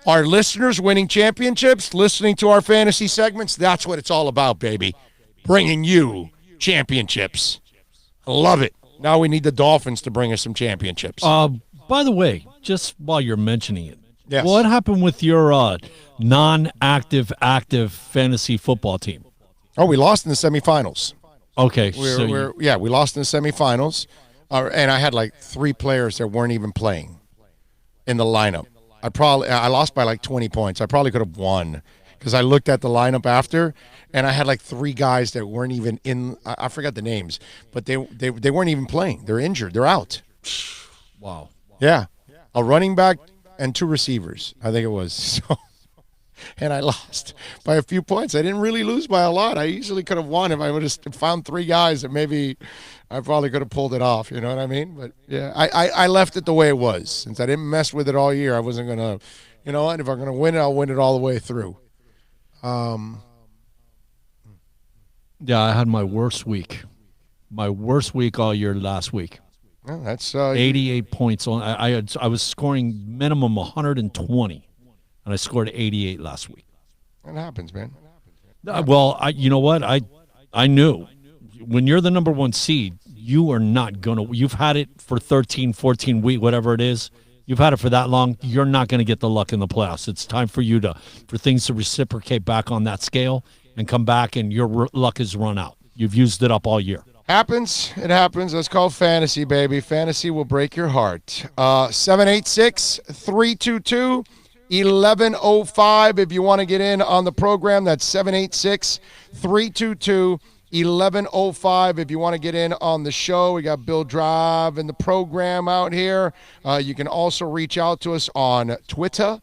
our listeners winning championships, listening to our fantasy segments. That's what it's all about, baby. Bringing you championships. I love it. Now we need the Dolphins to bring us some championships. By the way, just while you're mentioning it, yes. What happened with your non-active, active fantasy football team? Oh, we lost in the semifinals. Okay. We lost in the semifinals, and I had like 3 players that weren't even playing in the lineup. I lost by like 20 points. I probably could have won because I looked at the lineup after, and I had like 3 guys that weren't even in. I forgot the names, but they weren't even playing. They're injured. They're out. Wow. Yeah, a running back and 2 receivers, I think it was. So, and I lost by a few points. I didn't really lose by a lot. I easily could have won if I would have found 3 guys that maybe I probably could have pulled it off. You know what I mean? But, yeah, I left it the way it was. Since I didn't mess with it all year, I wasn't going to, you know what, if I'm going to win it, I'll win it all the way through. Yeah, I had my worst week. My worst week all year last week. Well, that's 88 points. I was scoring minimum 120, and I scored 88 last week. That happens, man. Well, you know what? I knew when you're the number 1 seed, you are not going to – you've had it for 13, 14 weeks, whatever it is. You've had it for that long. You're not going to get the luck in the playoffs. It's time for you for things to reciprocate back on that scale and come back, and your luck is run out. You've used it up all year. Happens. It happens. That's called fantasy, baby. Fantasy will break your heart. 786-322-1105. If you want to get in on the program, that's 786-322-1105. If you want to get in on the show, we got Bill Drive and the program out here. You can also reach out to us on Twitter.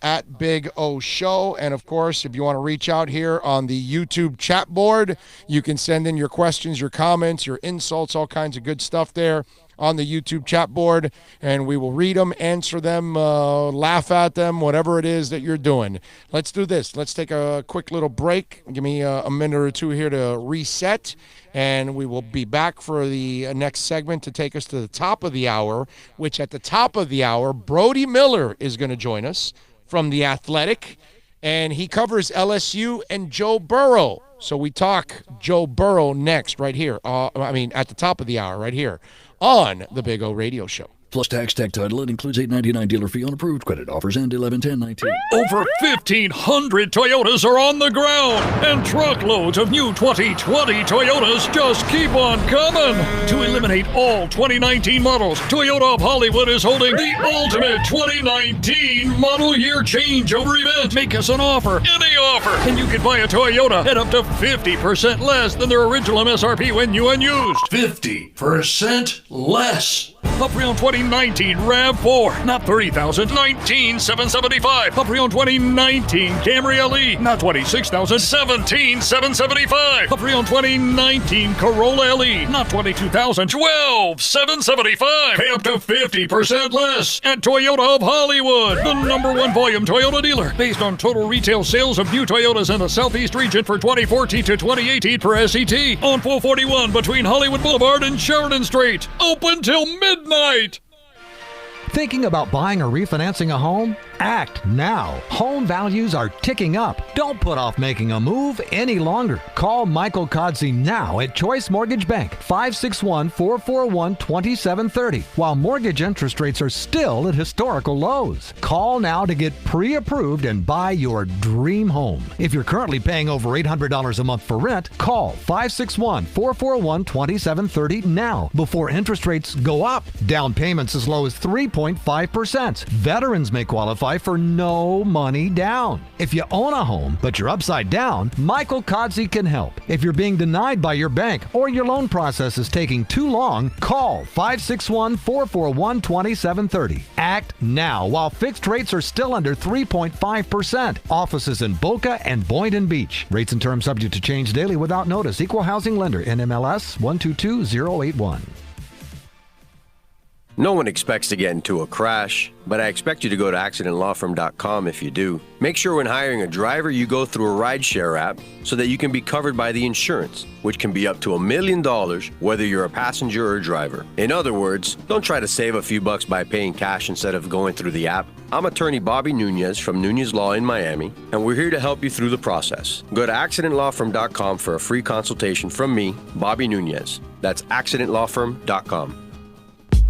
At Big O Show. And, of course, if you want to reach out here on the YouTube chat board, you can send in your questions, your comments, your insults, all kinds of good stuff there on the YouTube chat board, and we will read them, answer them, laugh at them, whatever it is that you're doing. Let's do this. Let's take a quick little break. Give me a minute or two here to reset, and we will be back for the next segment to take us to the top of the hour, which at the top of the hour, Brody Miller is going to join us from The Athletic, and he covers LSU and Joe Burrow. So we talk Joe Burrow next right here. At the top of the hour right here on the Big O Radio Show. Plus tax, tech title. It includes $8.99 dealer fee on approved credit offers and 11/10/19. Over 1,500 Toyotas are on the ground, and truckloads of new 2020 Toyotas just keep on coming. To eliminate all 2019 models, Toyota of Hollywood is holding the ultimate 2019 model year changeover event. Make us an offer, any offer, and you can buy a Toyota at up to 50% less than their original MSRP when new and used. 50% less. A pre-owned 2019 RAV4, not $30,000, $19,775. A pre-owned 2019 Camry LE, not $26,000, $17,775. A pre-owned 2019 Corolla LE, not $22,000, $12,775. Pay up to 50% less at Toyota of Hollywood, the #1 volume Toyota dealer, based on total retail sales of new Toyotas in the Southeast region for 2014 to 2018 per SET, on 441 between Hollywood Boulevard and Sheridan Street. Open till midnight. Thinking about buying or refinancing a home? Act now. Home values are ticking up. Don't put off making a move any longer. Call Michael Kodsey now at Choice Mortgage Bank, 561-441-2730, while mortgage interest rates are still at historical lows. Call now to get pre-approved and buy your dream home. If you're currently paying over $800 a month for rent, call 561-441-2730 now before interest rates go up. Down payments as low as 3.5%. Veterans may qualify for no money down. If you own a home, but you're upside down, Michael Kodsey can help. If you're being denied by your bank or your loan process is taking too long, call 561-441-2730. Act now while fixed rates are still under 3.5%. Offices in Boca and Boynton Beach. Rates and terms subject to change daily without notice. Equal housing lender. NMLS 122081. No one expects to get into a crash, but I expect you to go to accidentlawfirm.com if you do. Make sure when hiring a driver you go through a rideshare app so that you can be covered by the insurance, which can be up to $1 million whether you're a passenger or a driver. In other words, don't try to save a few bucks by paying cash instead of going through the app. I'm attorney Bobby Nunez from Nunez Law in Miami, and we're here to help you through the process. Go to accidentlawfirm.com for a free consultation from me, Bobby Nunez. That's accidentlawfirm.com.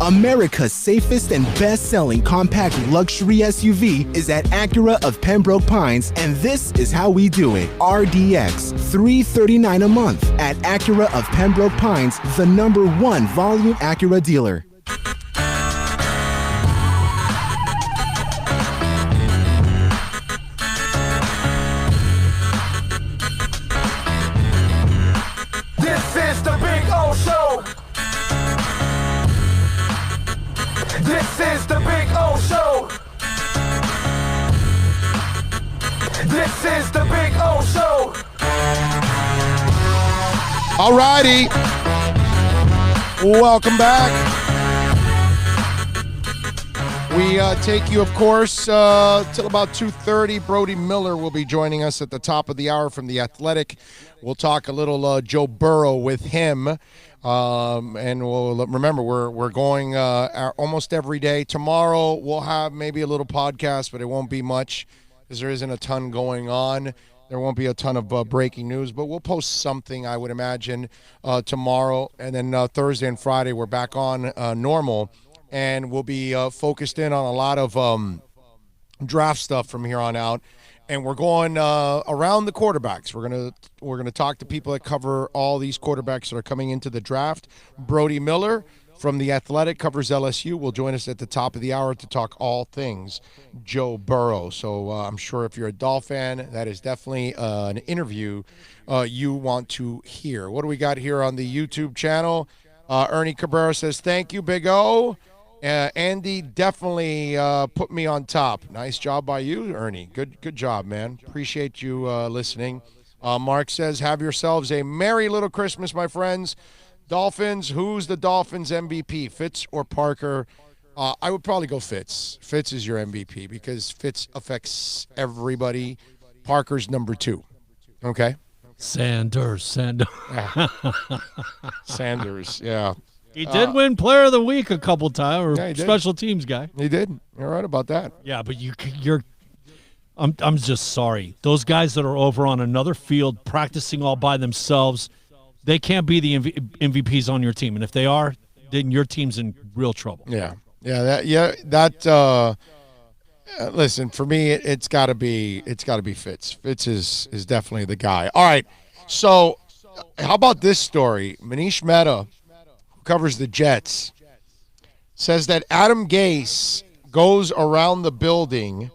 America's safest and best-selling compact luxury SUV is at Acura of Pembroke Pines, and this is how we do it. RDX, $339 a month at Acura of Pembroke Pines, the #1 volume Acura dealer. This is the Big O Show. This is the Big O Show. This is the Big O Show. All righty. Welcome back. We take you, of course, till about 2:30. Brody Miller will be joining us at the top of the hour from The Athletic. We'll talk a little Joe Burrow with him. And we'll remember we're going almost every day. Tomorrow we'll have maybe a little podcast, but it won't be much because there isn't a ton going on. There won't be a ton of breaking news, but we'll post something, I would imagine, tomorrow. And then Thursday and Friday we're back on normal, and we'll be focused in on a lot of draft stuff from here on out. And we're going around the quarterbacks. We're gonna talk to people that cover all these quarterbacks that are coming into the draft. Brody Miller from The Athletic covers LSU will join us at the top of the hour to talk all things Joe Burrow. So I'm sure if you're a Dolphin fan, that is definitely an interview you want to hear. What do we got here on the YouTube channel? Ernie Cabrera says, thank you, Big O. Andy definitely put me on top. Nice job by you, Ernie. Good job, man. Appreciate you listening. Mark says, have yourselves a merry little Christmas, my friends. Dolphins, who's the Dolphins MVP, Fitz or Parker? I would probably go Fitz. Fitz is your MVP because Fitz affects everybody. Parker's number 2. Okay? Sanders. Yeah. Sanders, yeah. He did win Player of the Week a couple times, or yeah, special teams guy. He did. You're right about that. Yeah, but I'm just sorry. Those guys that are over on another field practicing all by themselves, they can't be the MVPs on your team. And if they are, then your team's in real trouble. Yeah. Listen, for me, it's got to be Fitz. Fitz is definitely the guy. All right. So, how about this story? Manish Mehta, covers the Jets, says that Adam Gase goes around the building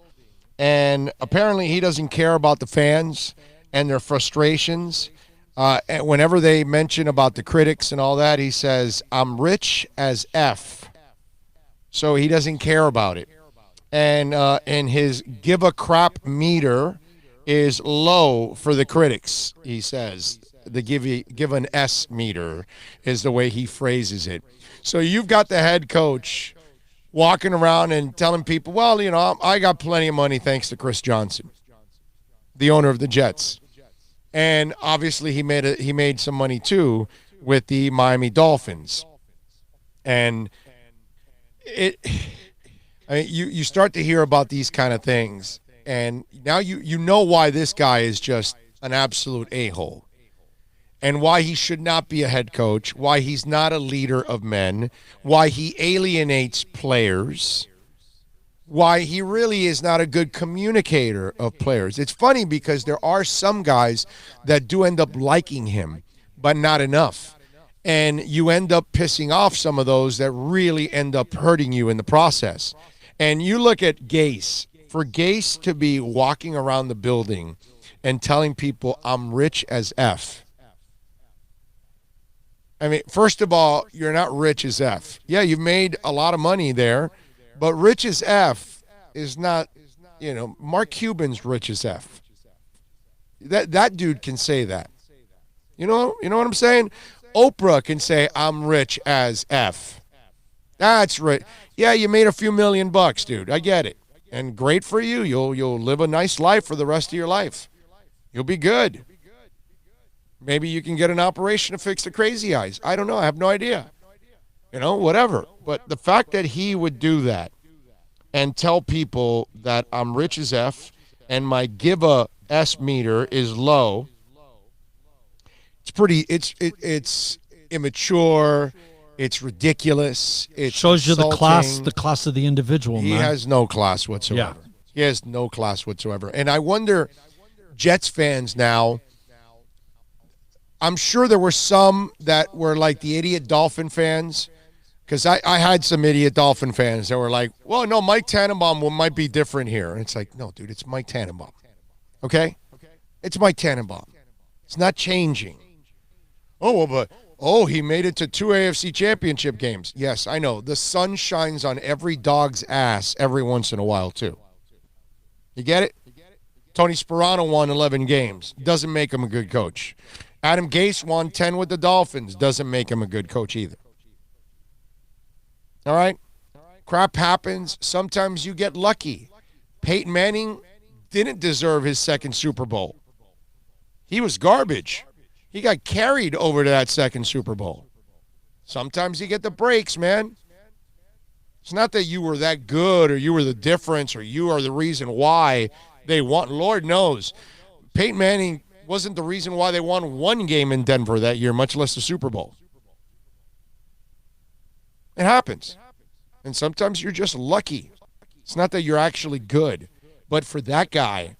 and apparently he doesn't care about the fans and their frustrations. And whenever they mention about the critics and all that, he says, I'm rich as F. So he doesn't care about it. And his give a crap meter is low for the critics, he says. The give an S meter is the way he phrases it. So you've got the head coach walking around and telling people, well, I got plenty of money thanks to Chris Johnson, the owner of the Jets. And obviously he made some money too with the Miami Dolphins. And you start to hear about these kind of things, and now you know why this guy is just an absolute a-hole. And why he should not be a head coach, why he's not a leader of men, why he alienates players, why he really is not a good communicator of players. It's funny because there are some guys that do end up liking him, but not enough. And you end up pissing off some of those that really end up hurting you in the process. And you look at Gase. For Gase to be walking around the building and telling people, I'm rich as F. I mean, first of all, you're not rich as F. Yeah, you've made a lot of money there, but rich as F is not, Mark Cuban's rich as F. That dude can say that. You know what I'm saying? Oprah can say, I'm rich as F. That's right. Yeah, you made a few $1,000,000, dude. I get it. And great for you. You'll live a nice life for the rest of your life. You'll be good. Maybe you can get an operation to fix the crazy eyes. I don't know. I have no idea. Whatever. But the fact that he would do that and tell people that I'm rich as F and my give a S meter is low, it's immature. It's ridiculous. It shows you the class of the individual. He has no class whatsoever. Yeah. He has no class whatsoever. And I wonder, Jets fans now, I'm sure there were some that were like the idiot Dolphin fans, because I had some idiot Dolphin fans that were like, well, no, Mike Tannenbaum might be different here. And it's like, no, dude, it's Mike Tannenbaum. Okay? It's Mike Tannenbaum. It's not changing. He made it to 2 AFC championship games. Yes, I know. The sun shines on every dog's ass every once in a while, too. You get it? Tony Sparano won 11 games. Doesn't make him a good coach. Adam Gase won 10 with the Dolphins. Doesn't make him a good coach either. All right? Crap happens. Sometimes you get lucky. Peyton Manning didn't deserve his second Super Bowl. He was garbage. He got carried over to that second Super Bowl. Sometimes you get the breaks, man. It's not that you were that good or you were the difference or you are the reason why they won. Lord knows. Peyton Manning wasn't the reason why they won one game in Denver that year, much less the Super Bowl. It happens. And sometimes you're just lucky. It's not that you're actually good. But for that guy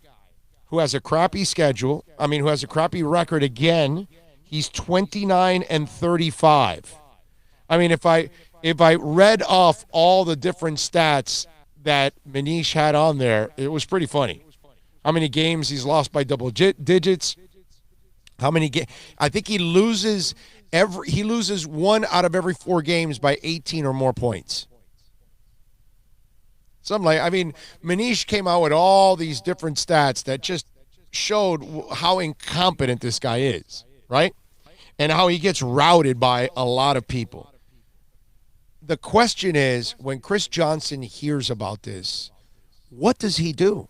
who has a crappy schedule, who has a crappy record again, he's 29-35. If I read off all the different stats that Manish had on there, it was pretty funny. How many games he's lost by double digits? How many games? I think he loses 1 out of every 4 games by 18 or more points. Manish came out with all these different stats that just showed how incompetent this guy is, right? And how he gets routed by a lot of people. The question is, when Chris Johnson hears about this, what does he do?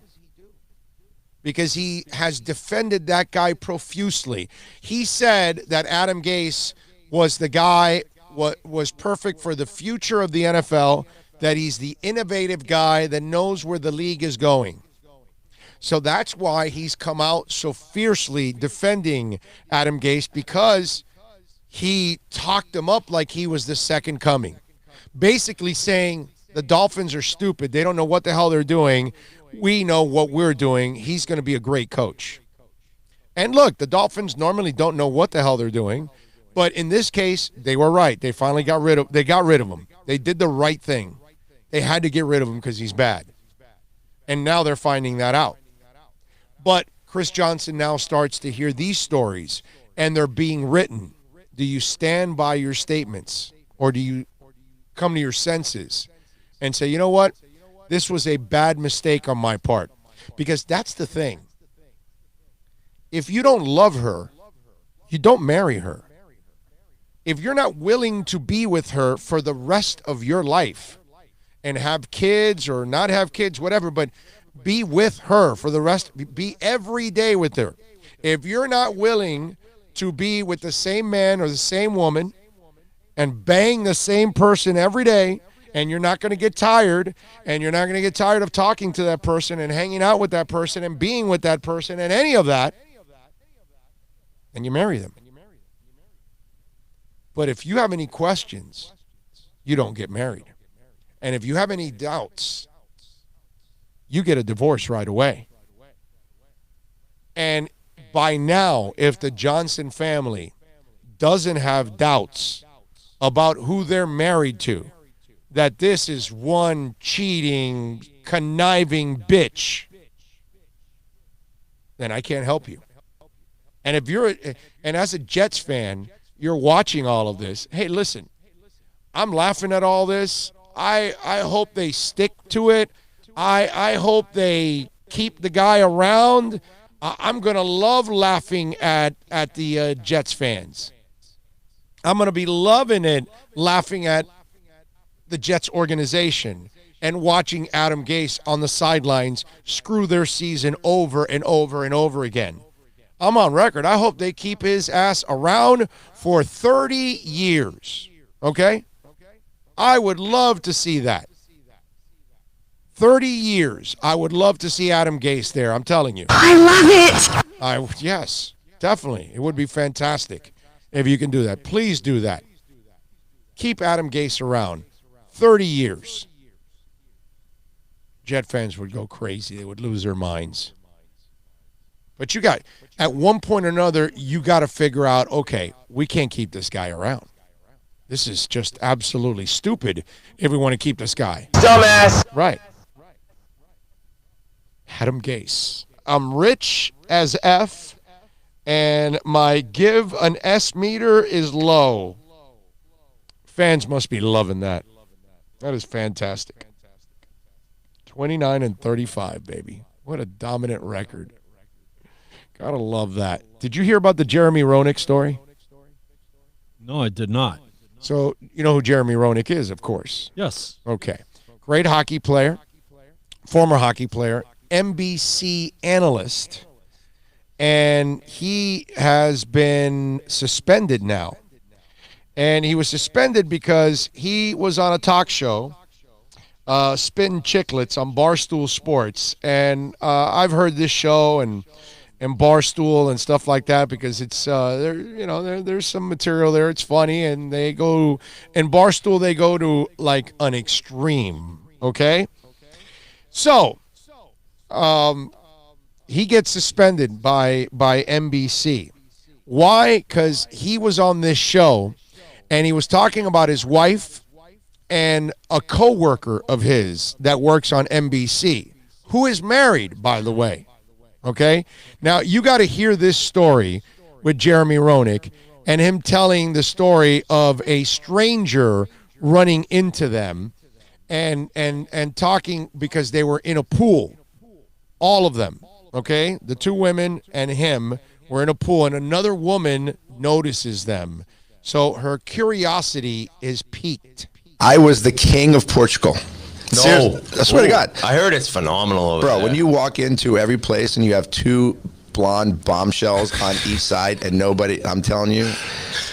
Because he has defended that guy profusely. He said that Adam Gase was the guy, was perfect for the future of the NFL, that he's the innovative guy that knows where the league is going. So that's why he's come out so fiercely defending Adam Gase, because he talked him up like he was the second coming. Basically saying the Dolphins are stupid. They don't know what the hell they're doing. We know what we're doing. He's going to be a great coach. And look, the Dolphins normally don't know what the hell they're doing. But in this case, they were right. They finally got rid of him. They did the right thing. They had to get rid of him because he's bad. And now they're finding that out. But Chris Johnson now starts to hear these stories, and they're being written. Do you stand by your statements, or do you come to your senses and say, you know what? This was a bad mistake on my part? Because that's the thing. If you don't love her, you don't marry her. If you're not willing to be with her for the rest of your life and have kids or not have kids, whatever, but be with her for the rest, be every day with her. If you're not willing to be with the same man or the same woman and bang the same person every day, and you're not going to get tired, and you're not going to get tired of talking to that person and hanging out with that person and being with that person and any of that, then you marry them. But if you have any questions, you don't get married. And if you have any doubts, you get a divorce right away. And by now, if the Johnson family doesn't have doubts about who they're married to, that this is one cheating, conniving bitch, then I can't help you. And as a Jets fan, you're watching all of this. Hey, listen, I'm laughing at all this. I hope they stick to it. I hope they keep the guy around. I'm going to love laughing at the Jets fans. I'm going to be loving it, laughing at the Jets organization and watching Adam Gase on the sidelines screw their season over and over and over again. I'm on record. I hope they keep his ass around for 30 years, okay? I would love to see that. 30 years. I would love to see Adam Gase there, I'm telling you. I love it. Yes, definitely. It would be fantastic if you can do that. Please do that. Keep Adam Gase around 30 years. Jet fans would go crazy. They would lose their minds. But at one point or another, you got to figure out, okay, we can't keep this guy around. This is just absolutely stupid if we want to keep this guy. Dumbass. Right. Adam Gase. I'm rich as F, and my give an S meter is low. Fans must be loving that. That is fantastic. 29-35, baby. What a dominant record. Gotta love that. Did you hear about the Jeremy Roenick story? No, I did not. So, you know who Jeremy Roenick is, of course. Yes. Okay. Great hockey player, former hockey player, NBC analyst, and he has been suspended now. And he was suspended because he was on a talk show, spitting chiclets on Barstool Sports. And I've heard this show and Barstool and stuff like that because it's there's some material there. It's funny, and in Barstool they go to like an extreme. Okay, so he gets suspended by NBC. Why? Because he was on this show and he was talking about his wife and a coworker of his that works on NBC, who is married, by the way. Okay? Now, you got to hear this story with Jeremy Roenick and him telling the story of a stranger running into them and talking because they were in a pool. All of them, okay? The two women and him were in a pool, and another woman notices them. So her curiosity is piqued. I was the king of Portugal. No. Seriously, I swear to God. I heard it's phenomenal over Bro, there. when you walk into every place and you have two blonde bombshells on each side and nobody, I'm telling you,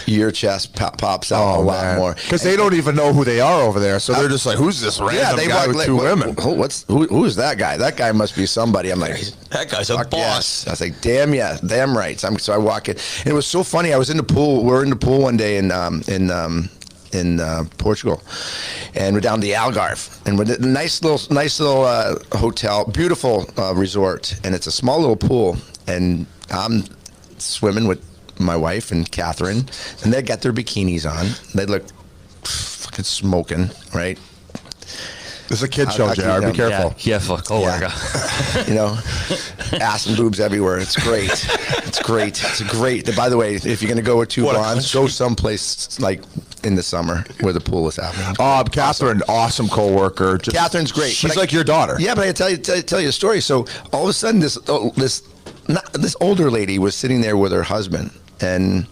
your chest pops out a lot more. Because they don't even know who they are over there, so they're just like, who's this random guy with two women? Who's that guy? That guy must be somebody. I'm like, that guy's a boss. Yes. I was like, damn right. So I walk in. And it was so funny. I was in the pool. We were in the pool one day in Portugal, and we're down the Algarve, and we're at a nice little hotel, beautiful resort, and it's a small little pool, and I'm swimming with my wife and Catherine, and they got their bikinis on. They look fucking smoking, right? This is a kid show, JR. Be careful. Yeah, coworker. Yeah. Ass and boobs everywhere. It's great. It's great. By the way, if you're going to go with two blondes, go someplace like in the summer where the pool is happening. Catherine, awesome co-worker. Catherine's great. She's like your daughter. Yeah, but I tell you a story. So all of a sudden, this older lady was sitting there with her husband, and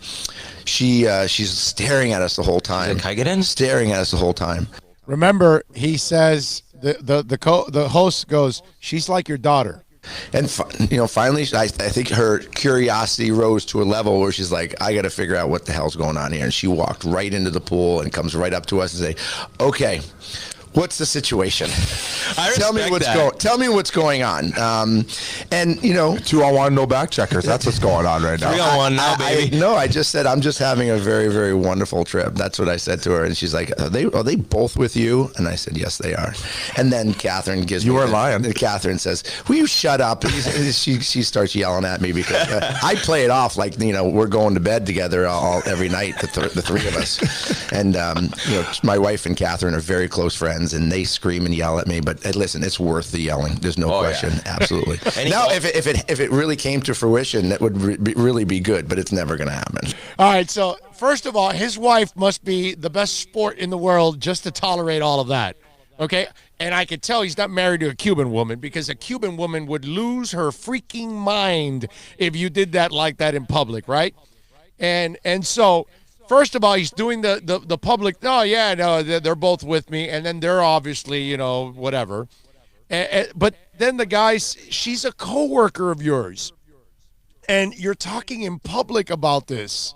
she's staring at us the whole time. Can I get in? Staring at us the whole time. Remember, he says the host goes, "She's like your daughter." And finally, I think her curiosity rose to a level where she's like, "I got to figure out what the hell's going on here." And she walked right into the pool and comes right up to us and say, "Okay, what's the situation? Tell me what's going on." And 2-on-1, no back checkers. That's what's going on right now. 3-on-1 now, baby. I just said I'm just having a very, very wonderful trip. That's what I said to her, and she's like, "Are they both with you?" And I said, "Yes, they are." And then Catherine gives you were lying. And Catherine says, "Will you shut up?" And she starts yelling at me because I play it off like we're going to bed together every night, the three of us. And my wife and Catherine are very close friends, and they scream and yell at me. But listen, it's worth the yelling. There's no question. Yeah. Absolutely. Now, if it really came to fruition, that would really be good. But it's never going to happen. All right. So first of all, his wife must be the best sport in the world just to tolerate all of that. Okay. And I could tell he's not married to a Cuban woman, because a Cuban woman would lose her freaking mind if you did that like that in public, right? And so first of all, he's doing the public. Oh yeah, no, they're both with me, and then they're obviously whatever. But then the guys, she's a coworker of yours, and you're talking in public about this.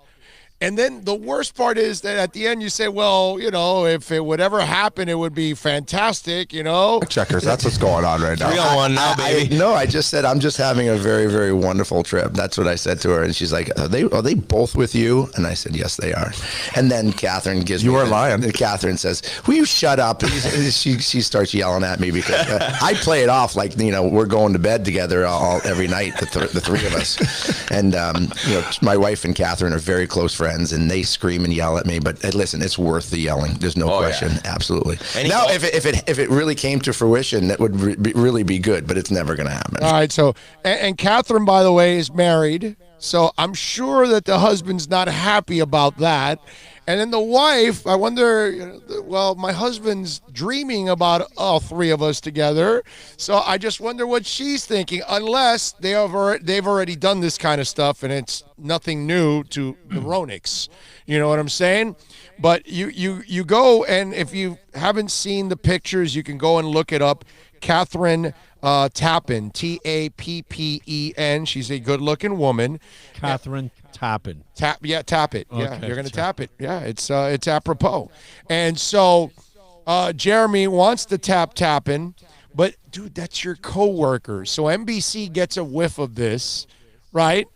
And then the worst part is that at the end you say, well, if it would ever happen, it would be fantastic, Checkers, that's what's going on right now. 3-on-1 now, baby. No, I just said I'm just having a very, very wonderful trip. That's what I said to her. And she's like, are they both with you? And I said, yes, they are. And then Catherine gives me... You were lying. Catherine says, will you shut up? She starts yelling at me because I play it off like, we're going to bed together every night, the three of us. And, my wife and Catherine are very close friends. And they scream and yell at me, but listen, it's worth the yelling. There's no question. Yeah. Absolutely. Now, if it really came to fruition, that would really be good, but it's never going to happen. All right. So, and Catherine, by the way, is married, so I'm sure that the husband's not happy about that. And then the wife, I wonder, well, my husband's dreaming about all three of us together. So I just wonder what she's thinking, unless they've already done this kind of stuff and it's nothing new to the Roenics. You know what I'm saying? But you go, and if you haven't seen the pictures, you can go and look it up. Catherine Tappen, Tappen. She's a good-looking woman. Catherine Tappen. Tap it. Yeah, Okay, you're gonna sure. tap it. Yeah, it's apropos. And so Jeremy wants to Tappen, but dude, that's your coworker. So NBC gets a whiff of this, right?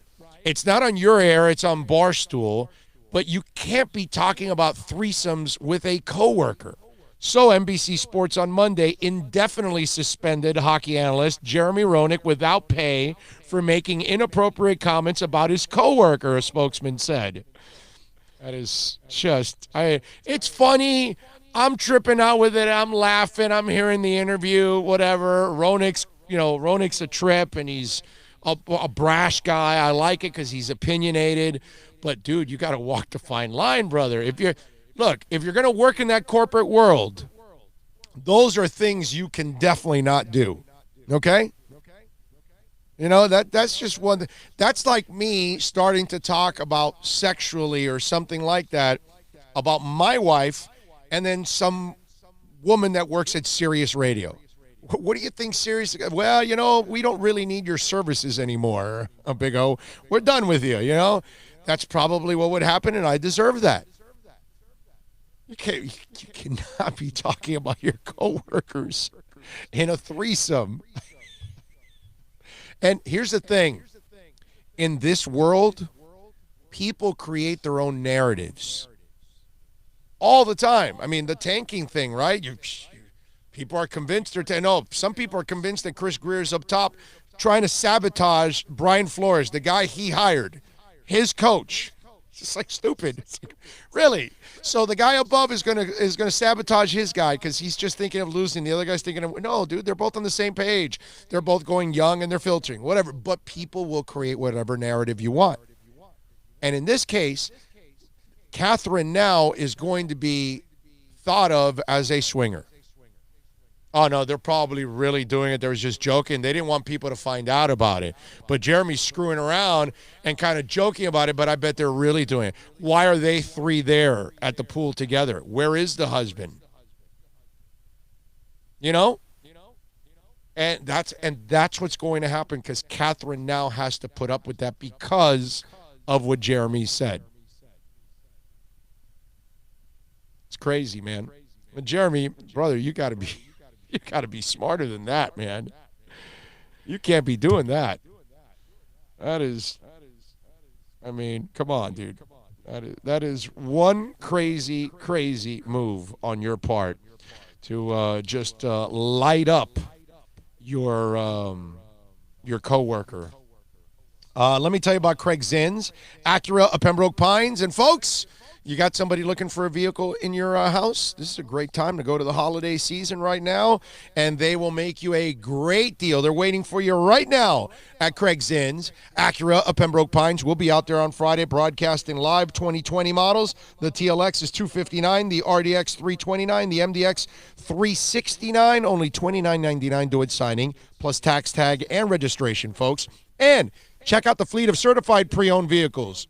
It's not on your air, it's on Barstool, but you can't be talking about threesomes with a coworker. So NBC Sports on Monday indefinitely suspended hockey analyst Jeremy Roenick without pay for making inappropriate comments about his coworker, a spokesman said. That is just, it's funny. I'm tripping out with it. I'm laughing. I'm hearing the interview, whatever. Roenick's a trip, and he's a brash guy. I like it because he's opinionated. But, dude, you got to walk the fine line, brother. If you're going to work in that corporate world, those are things you can definitely not do. Okay? That's just one. That's like me starting to talk about sexually or something like that about my wife and then some woman that works at Sirius Radio. What do you think, Sirius? Well, we don't really need your services anymore, Big O. We're done with you, That's probably what would happen, and I deserve that. You cannot be talking about your coworkers in a threesome. And here's the thing. In this world, people create their own narratives all the time. I mean, the tanking thing, right? People are convinced some people are convinced that Chris Greer's up top trying to sabotage Brian Flores, the guy he hired, his coach. It's just like stupid. It's like, really? So the guy above is gonna sabotage his guy because he's just thinking of losing. The other guy's thinking of, no, dude, they're both on the same page. They're both going young and they're filtering, whatever. But people will create whatever narrative you want. And in this case, Catherine now is going to be thought of as a swinger. Oh, no, they're probably really doing it. They was just joking. They didn't want people to find out about it. But Jeremy's screwing around and kind of joking about it, but I bet they're really doing it. Why are they three there at the pool together? Where is the husband? And that's what's going to happen because Catherine now has to put up with that because of what Jeremy said. It's crazy, man. But Jeremy, brother, you got to be smarter than that, man. You can't be doing that. That is, come on, dude. That is one crazy, crazy move on your part to just light up your coworker. Let me tell you about Craig Zins, Acura of Pembroke Pines. And folks, you got somebody looking for a vehicle in your house? This is a great time to go to the holiday season right now, and they will make you a great deal. They're waiting for you right now at Craig Zins, Acura of Pembroke Pines. We'll be out there on Friday broadcasting live 2020 models. The TLX is $259, the RDX $329, the MDX $369, only $29.99 do it signing, plus tax tag and registration, folks. And check out the fleet of certified pre-owned vehicles.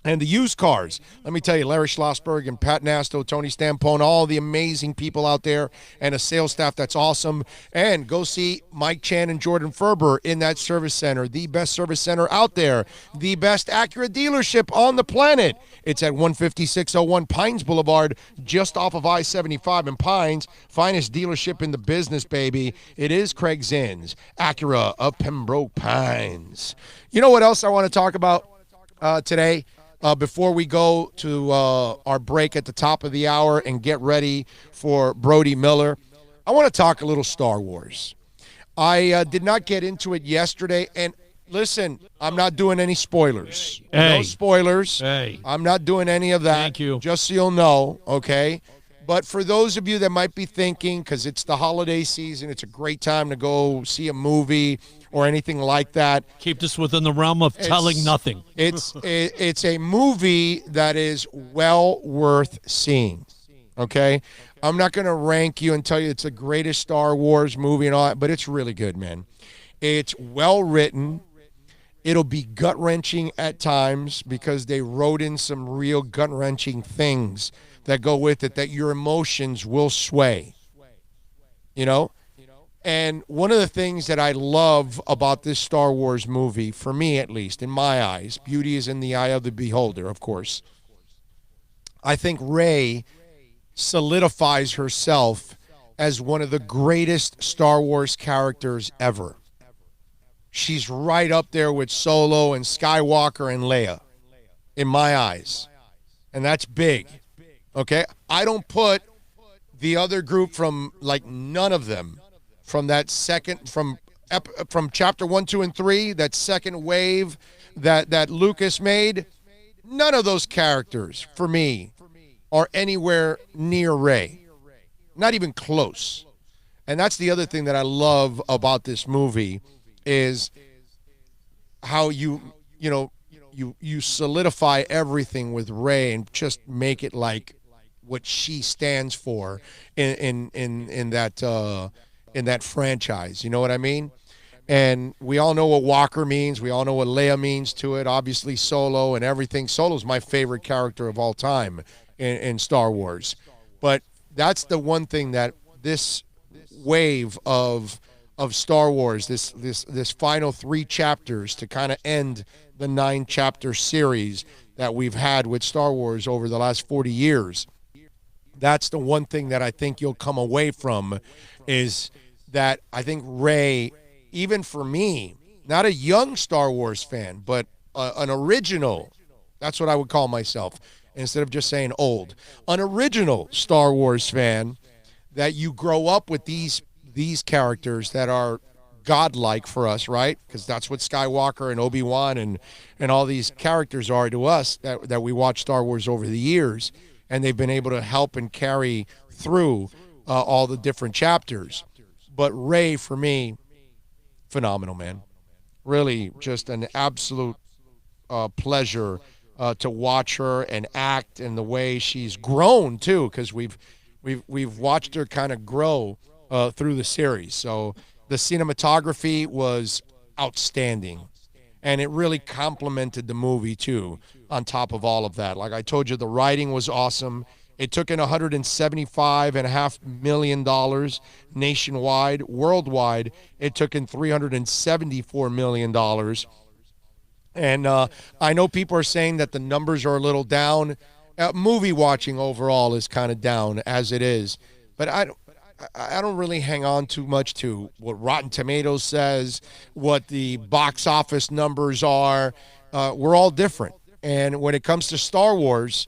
And the used cars, let me tell you, Larry Schlossberg and Pat Nasto, Tony Stampone, all the amazing people out there, and a sales staff that's awesome. And go see Mike Chan and Jordan Ferber in that service center, the best service center out there, the best Acura dealership on the planet. It's at 15601 Pines Boulevard, just off of I-75 in Pines. Finest dealership in the business, baby. It is Craig Zinn's, Acura of Pembroke Pines. You know what else I want to talk about today? Before we go to our break at the top of the hour and get ready for Brody Miller, I want to talk a little Star Wars. I did not get into it yesterday, and listen, I'm not doing any spoilers. Hey. No spoilers. Hey. I'm not doing any of that. Thank you. Just so you'll know, okay? But for those of you that might be thinking, because it's the holiday season, it's a great time to go see a movie or anything like that. Keep this within the realm of telling nothing. It's a movie that is well worth seeing, okay? I'm not going to rank you and tell you it's the greatest Star Wars movie and all that, but it's really good, man. It's well written. It'll be gut-wrenching at times because they wrote in some real gut-wrenching things that go with it that your emotions will sway, you know? And one of the things that I love about this Star Wars movie, for me at least, in my eyes, beauty is in the eye of the beholder, of course. I think Rey solidifies herself as one of the greatest Star Wars characters ever. She's right up there with Solo and Skywalker and Leia, in my eyes. And that's big, okay? I don't put the other group from, like, none of them. From that second, from chapter 1, 2, and 3, that second wave that Lucas made, none of those characters, for me, are anywhere near Rey. Not even close. And that's the other thing that I love about this movie is how you solidify everything with Rey and just make it like what she stands for in that franchise. You know what I mean? And we all know what Walker means. We all know what Leia means to it. Obviously, Solo and everything. Solo's my favorite character of all time in Star Wars. But that's the one thing that this wave of Star Wars, this final 3 chapters to kind of end the 9-chapter series that we've had with Star Wars over the last 40 years, that's the one thing that I think you'll come away from is that I think Rey, even for me, not a young Star Wars fan, but an original, that's what I would call myself, instead of just saying old, an original Star Wars fan, that you grow up with these characters that are godlike for us, right? Because that's what Skywalker and Obi-Wan and all these characters are to us that we watch Star Wars over the years, and they've been able to help and carry through all the different chapters. But Rey, for me, phenomenal, man. Really just an absolute pleasure to watch her and act, and the way she's grown too, because we've watched her kind of grow through the series. So the cinematography was outstanding, and it really complemented the movie too. On top of all of that, like I told you, the writing was awesome. It took in $175.5 million nationwide. Worldwide, it took in $374 million. And I know people are saying that the numbers are a little down. Movie watching overall is kind of down as it is. But I don't really hang on too much to what Rotten Tomatoes says, what the box office numbers are. We're all different. And when it comes to Star Wars,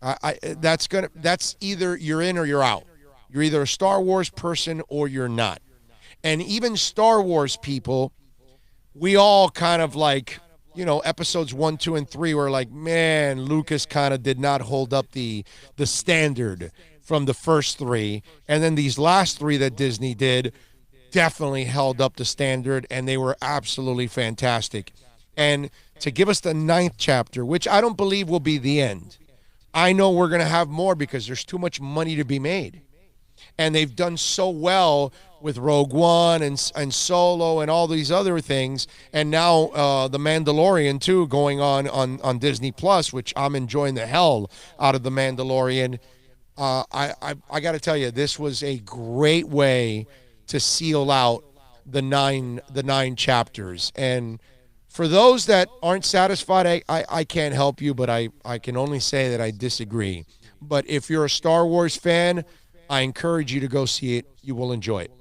that's either you're in or you're out. You're either a Star Wars person or you're not. And even Star Wars people, we all kind of like, episodes 1, 2, and 3 were like, man, Lucas kind of did not hold up the standard from the first 3. And then these last 3 that Disney did definitely held up the standard, and they were absolutely fantastic. And to give us the 9th chapter, which I don't believe will be the end. I know we're going to have more because there's too much money to be made. And they've done so well with Rogue One and Solo and all these other things, and now The Mandalorian too, going on Disney Plus, which I'm enjoying the hell out of The Mandalorian. I got to tell you, this was a great way to seal out the nine chapters. And for those that aren't satisfied, I can't help you, but I can only say that I disagree. But if you're a Star Wars fan, I encourage you to go see it. You will enjoy it.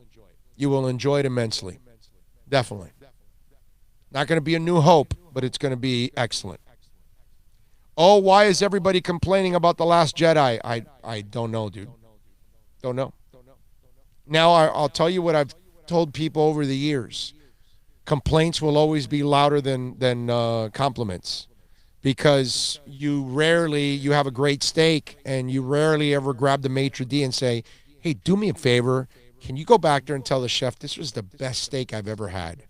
You will enjoy it immensely. Definitely. Not going to be a New Hope, but it's going to be excellent. Oh, why is everybody complaining about The Last Jedi? I don't know, dude. Don't know. Now, I'll tell you what I've told people over the years. Complaints will always be louder than compliments, because you have a great steak and you rarely ever grab the maitre d' and say, hey, do me a favor. Can you go back there and tell the chef this was the best steak I've ever had?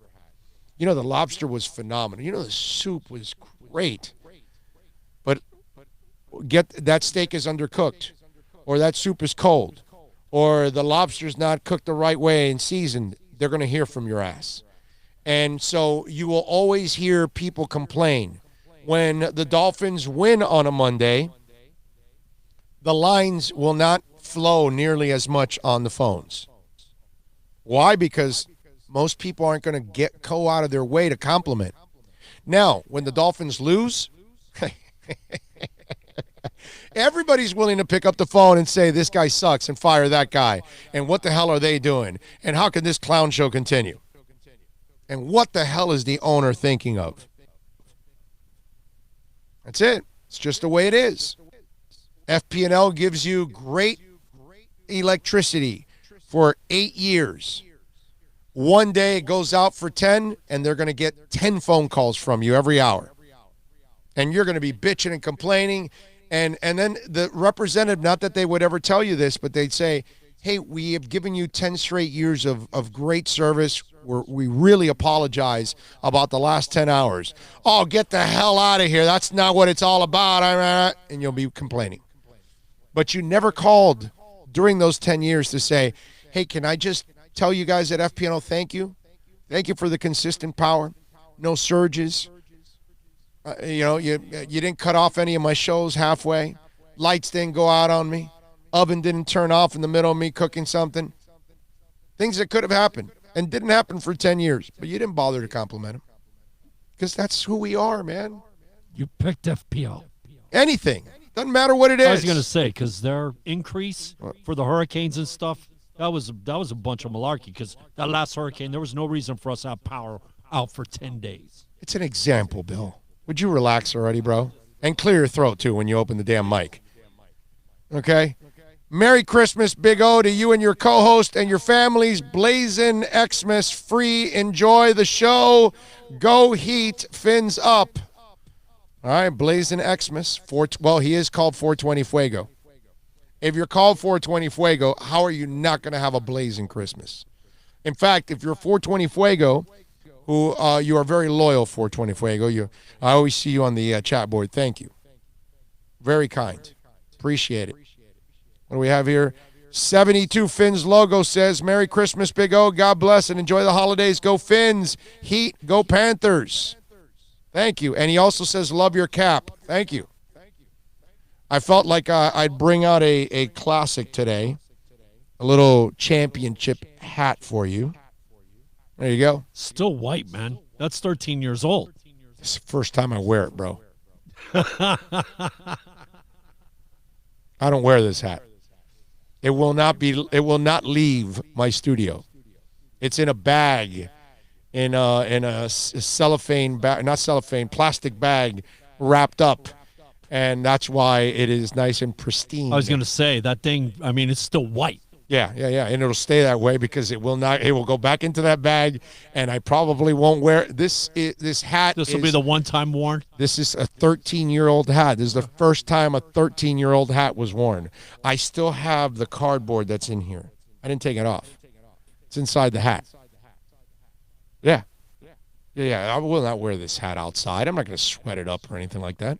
You know, the lobster was phenomenal. You know, the soup was great. But that steak is undercooked, or that soup is cold, or the lobster's not cooked the right way and seasoned. They're going to hear from your ass. And so you will always hear people complain. When the Dolphins win on a Monday, the lines will not flow nearly as much on the phones. Why? Because most people aren't going to go out of their way to compliment. Now, when the Dolphins lose, everybody's willing to pick up the phone and say, this guy sucks, and fire that guy. And what the hell are they doing? And how can this clown show continue? And what the hell is the owner thinking of? That's it. It's just the way it is. FP&L gives you great electricity for 8 years. One day it goes out for 10, and they're going to get 10 phone calls from you every hour. And you're going to be bitching and complaining. And then the representative, not that they would ever tell you this, but they'd say, hey, we have given you 10 straight years of great service. We really apologize about the last 10 hours. Oh, get the hell out of here. That's not what it's all about. And you'll be complaining. But you never called during those 10 years to say, hey, can I just tell you guys at FP&O, thank you? Thank you for the consistent power. No surges. You didn't cut off any of my shows halfway. Lights didn't go out on me. Oven didn't turn off in the middle of me cooking something. Things that could have happened and didn't happen for 10 years. But you didn't bother to compliment them. Because that's who we are, man. You picked FPL. Anything. Doesn't matter what it is. I was going to say, because their increase for the hurricanes and stuff, that was a bunch of malarkey, because that last hurricane, there was no reason for us to have power out for 10 days. It's an example, Bill. Would you relax already, bro? And clear your throat, too, when you open the damn mic. Okay? Merry Christmas, Big O, to you and your co-host and your families. Blazing Xmas free. Enjoy the show. Go Heat. Fins up. All right, Blazing Xmas. He is called 420 Fuego. If you're called 420 Fuego, how are you not going to have a blazing Christmas? In fact, if you're 420 Fuego, who you are very loyal, 420 Fuego. I always see you on the chat board. Thank you. Very kind. Appreciate it. What do we have here? 72 Fins logo says, Merry Christmas, Big O. God bless and enjoy the holidays. Go Fins. Heat. Go Panthers. Thank you. And he also says, love your cap. Thank you. I felt like I'd bring out a classic today. A little championship hat for you. There you go. Still white, man. That's 13 years old. It's the first time I wear it, bro. I don't wear this hat. It will not leave my studio. It's in a bag, in a cellophane bag, not cellophane, plastic bag wrapped up. And that's why it is nice and pristine. I was going to say, that thing, I mean, it's still white. Yeah. And it'll stay that way because it will go back into that bag, and I probably won't wear this hat. This will be the one time worn? This is a 13-year-old hat. This is the first time a 13-year-old hat was worn. I still have the cardboard that's in here. I didn't take it off. It's inside the hat. Yeah. I will not wear this hat outside. I'm not going to sweat it up or anything like that.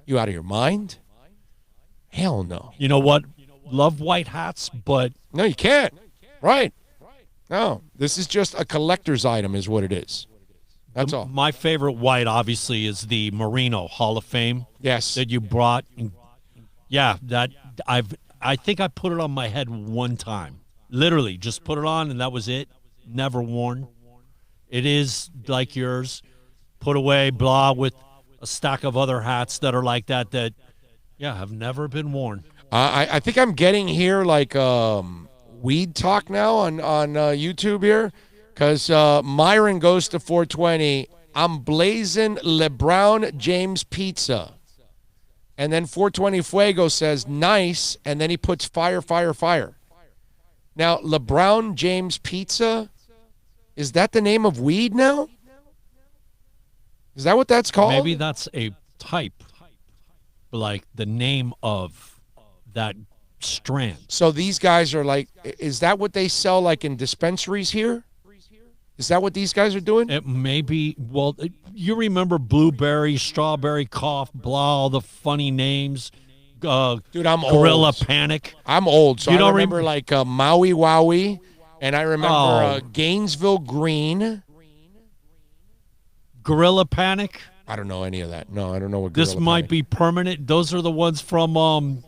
You out of your mind? Hell no. You know what? love white hats, but no, you can't. Right? No, this is just a collector's item, is what it is. That's all. My favorite white, obviously, is the Merino Hall of Fame. Yes. That you brought. Yeah, I think I put it on my head one time. Literally, just put it on, and that was it. Never worn. It is like yours, put away, blah, with a stack of other hats that are like that, have never been worn. I think I'm getting here like weed talk now on YouTube here, because Myron goes to 420. I'm blazing LeBron James pizza. And then 420 Fuego says, nice, and then he puts fire, fire, fire. Now, LeBron James pizza, is that the name of weed now? Is that what that's called? Maybe that's a type, like the name of that strand. So these guys are like, is that what they sell like in dispensaries here? Is that what these guys are doing? It may be. Well, you remember blueberry, strawberry, cough, blah, all the funny names. Dude, I'm Gorilla old. Panic. I'm old, so you I don't remember like Maui Wowie, and I remember Gainesville Green. Gorilla Panic. I don't know any of that. No, I don't know what Gorilla This might Panic. be permanent. Those are the ones from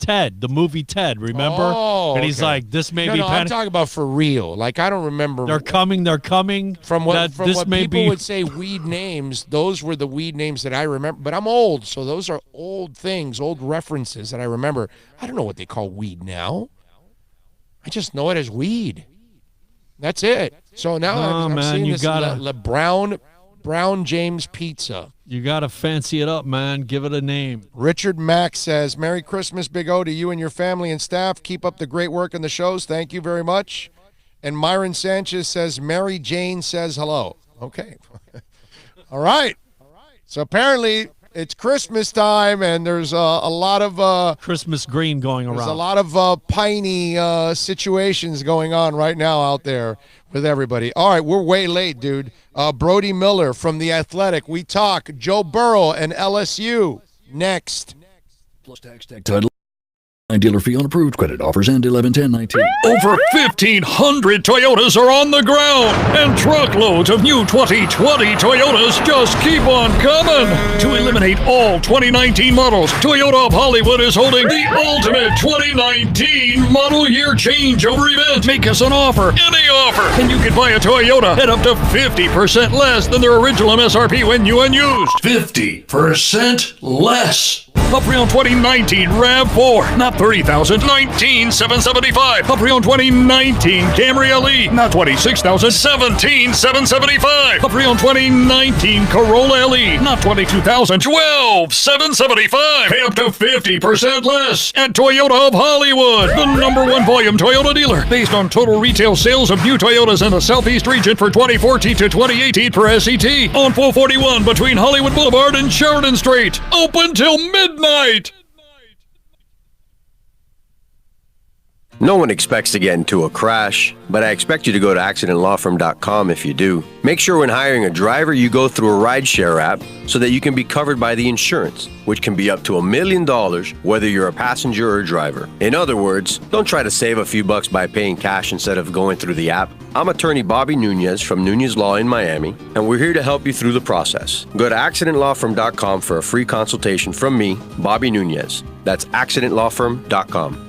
Ted, the movie Ted, remember? Oh, and he's okay. like, this may no, be I'm Panic. talking about for real. Like, I don't remember. They're coming. From what, this may people be... would say weed names, those were the weed names that I remember. But I'm old, so those are old things, old references that I remember. I don't know what they call weed now. I just know it as weed. That's it. So now I'm seeing you this gotta... Brown James pizza. You got to fancy it up, man. Give it a name. Richard Mack says, Merry Christmas, Big O, to you and your family and staff. Keep up the great work in the shows. Thank you very much. And Myron Sanchez says, Mary Jane says hello. Okay. All right. So apparently it's Christmas time, and there's a lot of Christmas green going around. There's a lot of piney situations going on right now out there with everybody. All right, we're way late, dude. Brody Miller from The Athletic. We talk Joe Burrow and LSU next. Plus tax title. Dealer fee on approved credit offers end 11/10/19. Over 1,500 Toyotas are on the ground, and truckloads of new 2020 Toyotas just keep on coming. To eliminate all 2019 models, Toyota of Hollywood is holding the ultimate 2019 model year changeover event. Make us an offer, any offer, and you can buy a Toyota at up to 50% less than their original MSRP when new and used. 50% less. A pre-owned 2019 RAV4, not $30,000, $19,775. A pre-owned 2019 Camry LE, not $26,000, $17,775. A pre-owned 2019 Corolla LE, not $22,000, $12,775. Pay up to 50% less at Toyota of Hollywood, the #1 volume Toyota dealer, based on total retail sales of new Toyotas in the Southeast region for 2014 to 2018 per SET, on 441 between Hollywood Boulevard and Sheridan Street. Open till midnight. No one expects to get into a crash, but I expect you to go to accidentlawfirm.com if you do. Make sure when hiring a driver, you go through a rideshare app so that you can be covered by the insurance, which can be up to $1 million whether you're a passenger or a driver. In other words, don't try to save a few bucks by paying cash instead of going through the app. I'm attorney Bobby Nunez from Nunez Law in Miami, and we're here to help you through the process. Go to accidentlawfirm.com for a free consultation from me, Bobby Nunez. That's accidentlawfirm.com.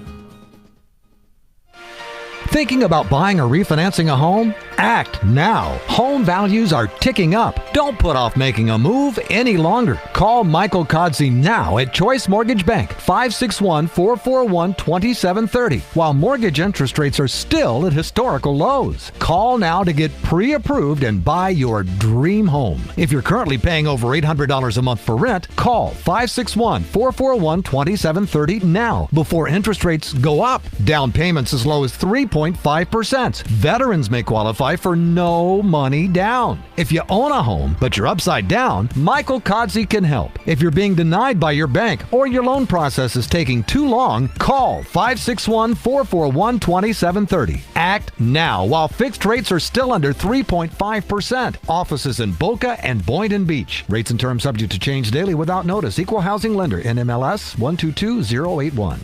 Thinking about buying or refinancing a home? Act now. Home values are ticking up. Don't put off making a move any longer. Call Michael Kodsey now at Choice Mortgage Bank, 561-441-2730, while mortgage interest rates are still at historical lows. Call now to get pre-approved and buy your dream home. If you're currently paying over $800 a month for rent, call 561-441-2730 now before interest rates go up. Down payments as low as 3.5%. Veterans may qualify for no money down. If you own a home, but you're upside down, Michael Kodsey can help. If you're being denied by your bank or your loan process is taking too long, call 561-441-2730. Act now while fixed rates are still under 3.5%. Offices in Boca and Boynton Beach. Rates and terms subject to change daily without notice. Equal housing lender. NMLS 122081.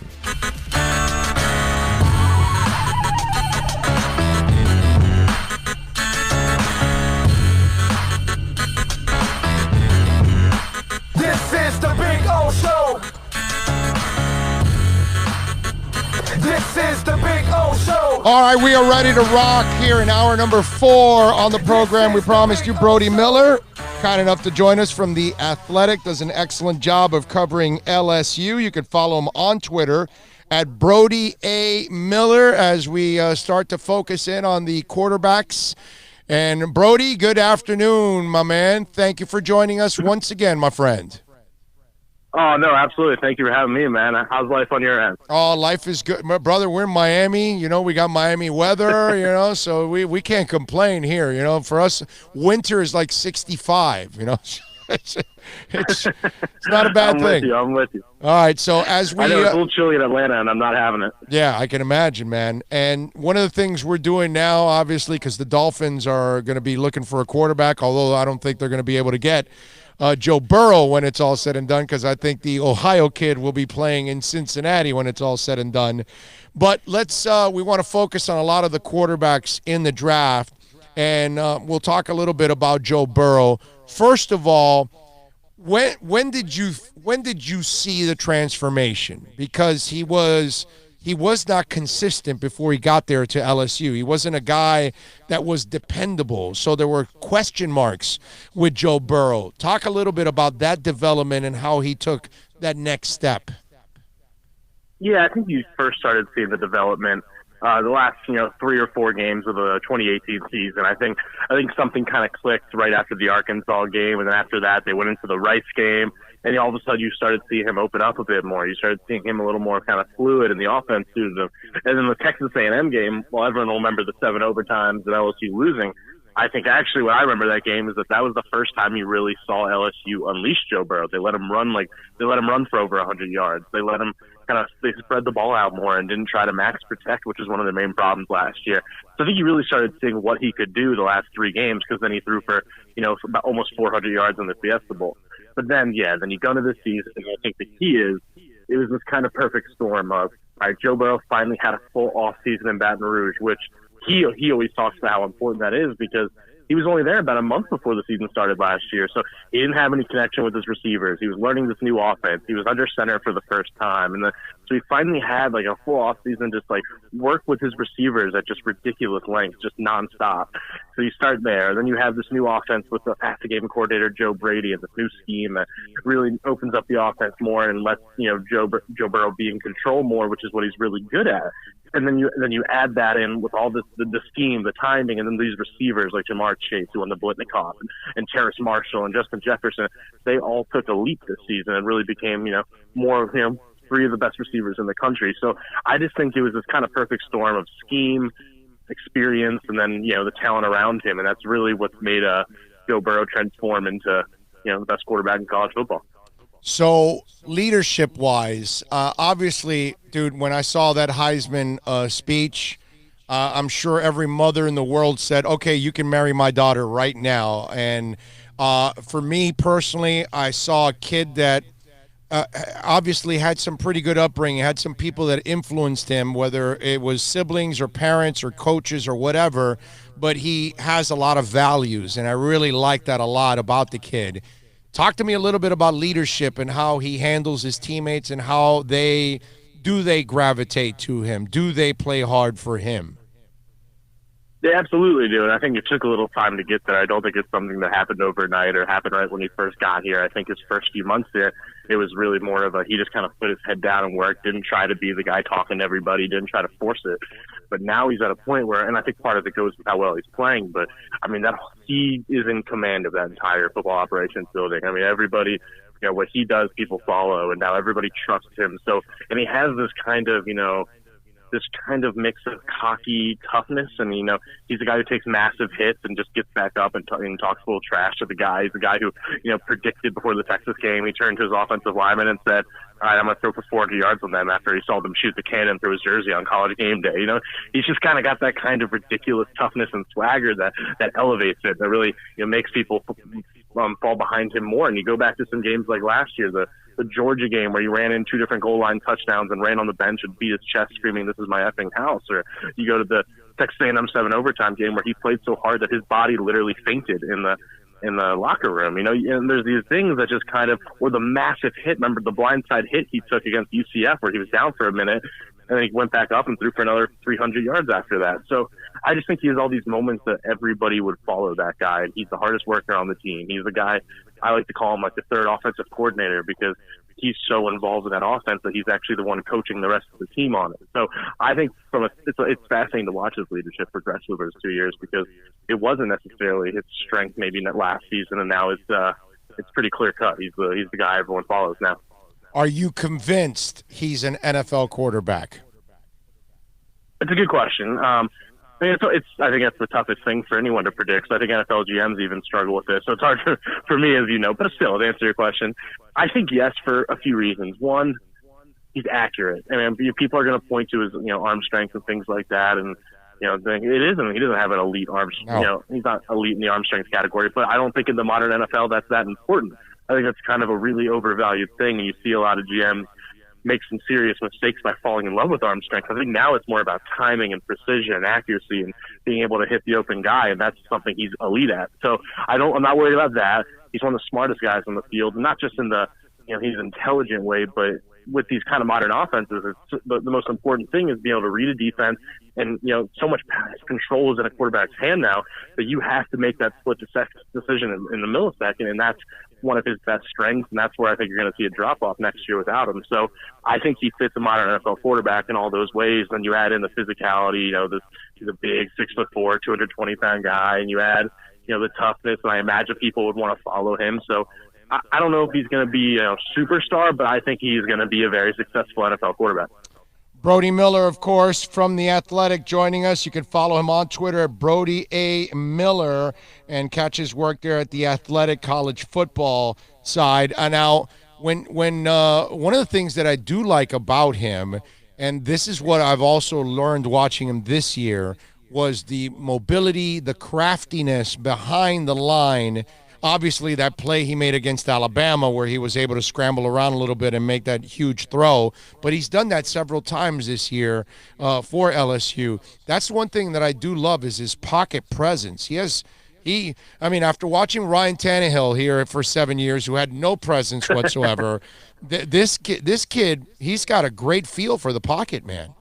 All right, we are ready to rock here in hour number 4 on the program. We promised you Brody Miller, kind enough to join us from The Athletic, does an excellent job of covering LSU. You can follow him on Twitter at Brody A. Miller as we start to focus in on the quarterbacks. And Brody, good afternoon, my man. Thank you for joining us once again, my friend. Oh, no, absolutely. Thank you for having me, man. How's life on your end? Oh, life is good. My brother, we're in Miami. You know, we got Miami weather, you know, so we can't complain here. You know, for us, winter is like 65, you know. it's not a bad thing. I'm with you. All right, so as we... I know it's a little chilly in Atlanta, and I'm not having it. Yeah, I can imagine, man. And one of the things we're doing now, obviously, because the Dolphins are going to be looking for a quarterback, although I don't think they're going to be able to get Joe Burrow when it's all said and done, because I think the Ohio kid will be playing in Cincinnati when it's all said and done. But we want to focus on a lot of the quarterbacks in the draft, and we'll talk a little bit about Joe Burrow. First of all, when did you see the transformation? Because he was not consistent before he got there to LSU. He wasn't a guy that was dependable. So there were question marks with Joe Burrow. Talk a little bit about that development and how he took that next step. Yeah, I think you first started seeing the development the last 3 or 4 games of the 2018 season. I think something kind of clicked right after the Arkansas game, and then after that they went into the Rice game. And all of a sudden, you started seeing him open up a bit more. You started seeing him a little more kind of fluid in the offense suited him. And then the Texas A&M game, well, everyone will remember the 7 overtimes and LSU losing. I think actually what I remember that game is that was the first time you really saw LSU unleash Joe Burrow. They let him run for over 100 yards. They spread the ball out more and didn't try to max protect, which was one of their main problems last year. So I think you really started seeing what he could do the last 3 games, because then he threw for about almost 400 yards in the Fiesta Bowl. But then you go into this season, and I think the key is it was this kind of perfect storm of, all right, Joe Burrow finally had a full off season in Baton Rouge, which he always talks about how important that is, because he was only there about a month before the season started last year. So he didn't have any connection with his receivers. He was learning this new offense. He was under center for the first time. So he finally had a full off season, just work with his receivers at just ridiculous lengths, just nonstop. So you start there. Then you have this new offense with the passing game coordinator, Joe Brady, and this new scheme that really opens up the offense more and lets, Joe Burrow be in control more, which is what he's really good at. And then you add that in with all this, the scheme, the timing, and then these receivers like Jamar Chase, who won the Blitnikoff, and Terrace Marshall and Justin Jefferson. They all took a leap this season and really became, more, 3 of the best receivers in the country. So I just think it was this kind of perfect storm of scheme, experience, and then, the talent around him. And that's really what's made Joe Burrow transform into, the best quarterback in college football. So leadership-wise, obviously, dude, when I saw that Heisman speech, I'm sure every mother in the world said, okay, you can marry my daughter right now. And for me personally, I saw a kid that obviously had some pretty good upbringing, had some people that influenced him, whether it was siblings or parents or coaches or whatever, but he has a lot of values, and I really like that a lot about the kid. Talk to me a little bit about leadership and how he handles his teammates and how they gravitate to him? Do they play hard for him? They absolutely do, and I think it took a little time to get there. I don't think it's something that happened overnight or happened right when he first got here. I think his first few months there, it was really more of he just kind of put his head down and worked, didn't try to be the guy talking to everybody, didn't try to force it. But now he's at a point where, and I think part of it goes with how well he's playing, but I mean, that he is in command of that entire football operations building. I mean, everybody, what he does, people follow, and now everybody trusts him. So, and he has this kind of, this kind of mix of cocky toughness, and he's a guy who takes massive hits and just gets back up and talks a little trash to the guy. He's a guy who predicted before the Texas game. He turned to his offensive lineman and said, all right, I'm going to throw for 400 yards on them, after he saw them shoot the cannon through his jersey on College game day. He's just kind of got that kind of ridiculous toughness and swagger that elevates it, that really makes people fall behind him more. And you go back to some games like last year, the Georgia game, where he ran in 2 different goal line touchdowns and ran on the bench and beat his chest screaming, "This is my effing house." Or you go to the Texas A&M 7 overtime game where he played so hard that his body literally fainted in the locker room. And there's these things that just kind of, or the massive hit. Remember the blindside hit he took against UCF where he was down for a minute, and then he went back up and threw for another 300 yards after that. So I just think he has all these moments that everybody would follow that guy. And he's the hardest worker on the team. He's the guy, I like to call him like the third offensive coordinator, because he's so involved in that offense that he's actually the one coaching the rest of the team on it. So I think it's fascinating to watch his leadership progress over his 2 years, because it wasn't necessarily his strength maybe in that last season, and now it's pretty clear cut. He's the guy everyone follows now. Are you convinced he's an NFL quarterback? It's a good question. I think that's the toughest thing for anyone to predict. So I think NFL GMs even struggle with this. So it's hard for me, as you know. But still, to answer your question, I think yes for a few reasons. One, he's accurate. I mean, people are going to point to his arm strength and things like that, and he doesn't have an elite arm. No. He's not elite in the arm strength category. But I don't think in the modern NFL that's that important. I think that's kind of a really overvalued thing, and you see a lot of GMs make some serious mistakes by falling in love with arm strength. I think now it's more about timing and precision and accuracy and being able to hit the open guy, and that's something he's elite at. So I'm not worried about that. He's one of the smartest guys on the field, and not just in the he's an intelligent way, but with these kind of modern offenses, the most important thing is being able to read a defense, and so much pass control is in a quarterback's hand now that you have to make that split decision in the millisecond, and that's one of his best strengths, and that's where I think you're going to see a drop-off next year without him. So I think he fits a modern NFL quarterback in all those ways. Then you add in the physicality, he's a big 6'4", 220-pound guy, and you add, the toughness, and I imagine people would want to follow him. So I don't know if he's going to be a superstar, but I think he's going to be a very successful NFL quarterback. Brody Miller, of course, from The Athletic, joining us. You can follow him on Twitter at Brody A. Miller and catch his work there at The Athletic college football side. Now, when one of the things that I do like about him, and this is what I've also learned watching him this year, was the mobility, the craftiness behind the line. Obviously, that play he made against Alabama where he was able to scramble around a little bit and make that huge throw, but he's done that several times this year for LSU. That's one thing that I do love is his pocket presence. After watching Ryan Tannehill here for 7 years, who had no presence whatsoever, this kid, he's got a great feel for the pocket, man.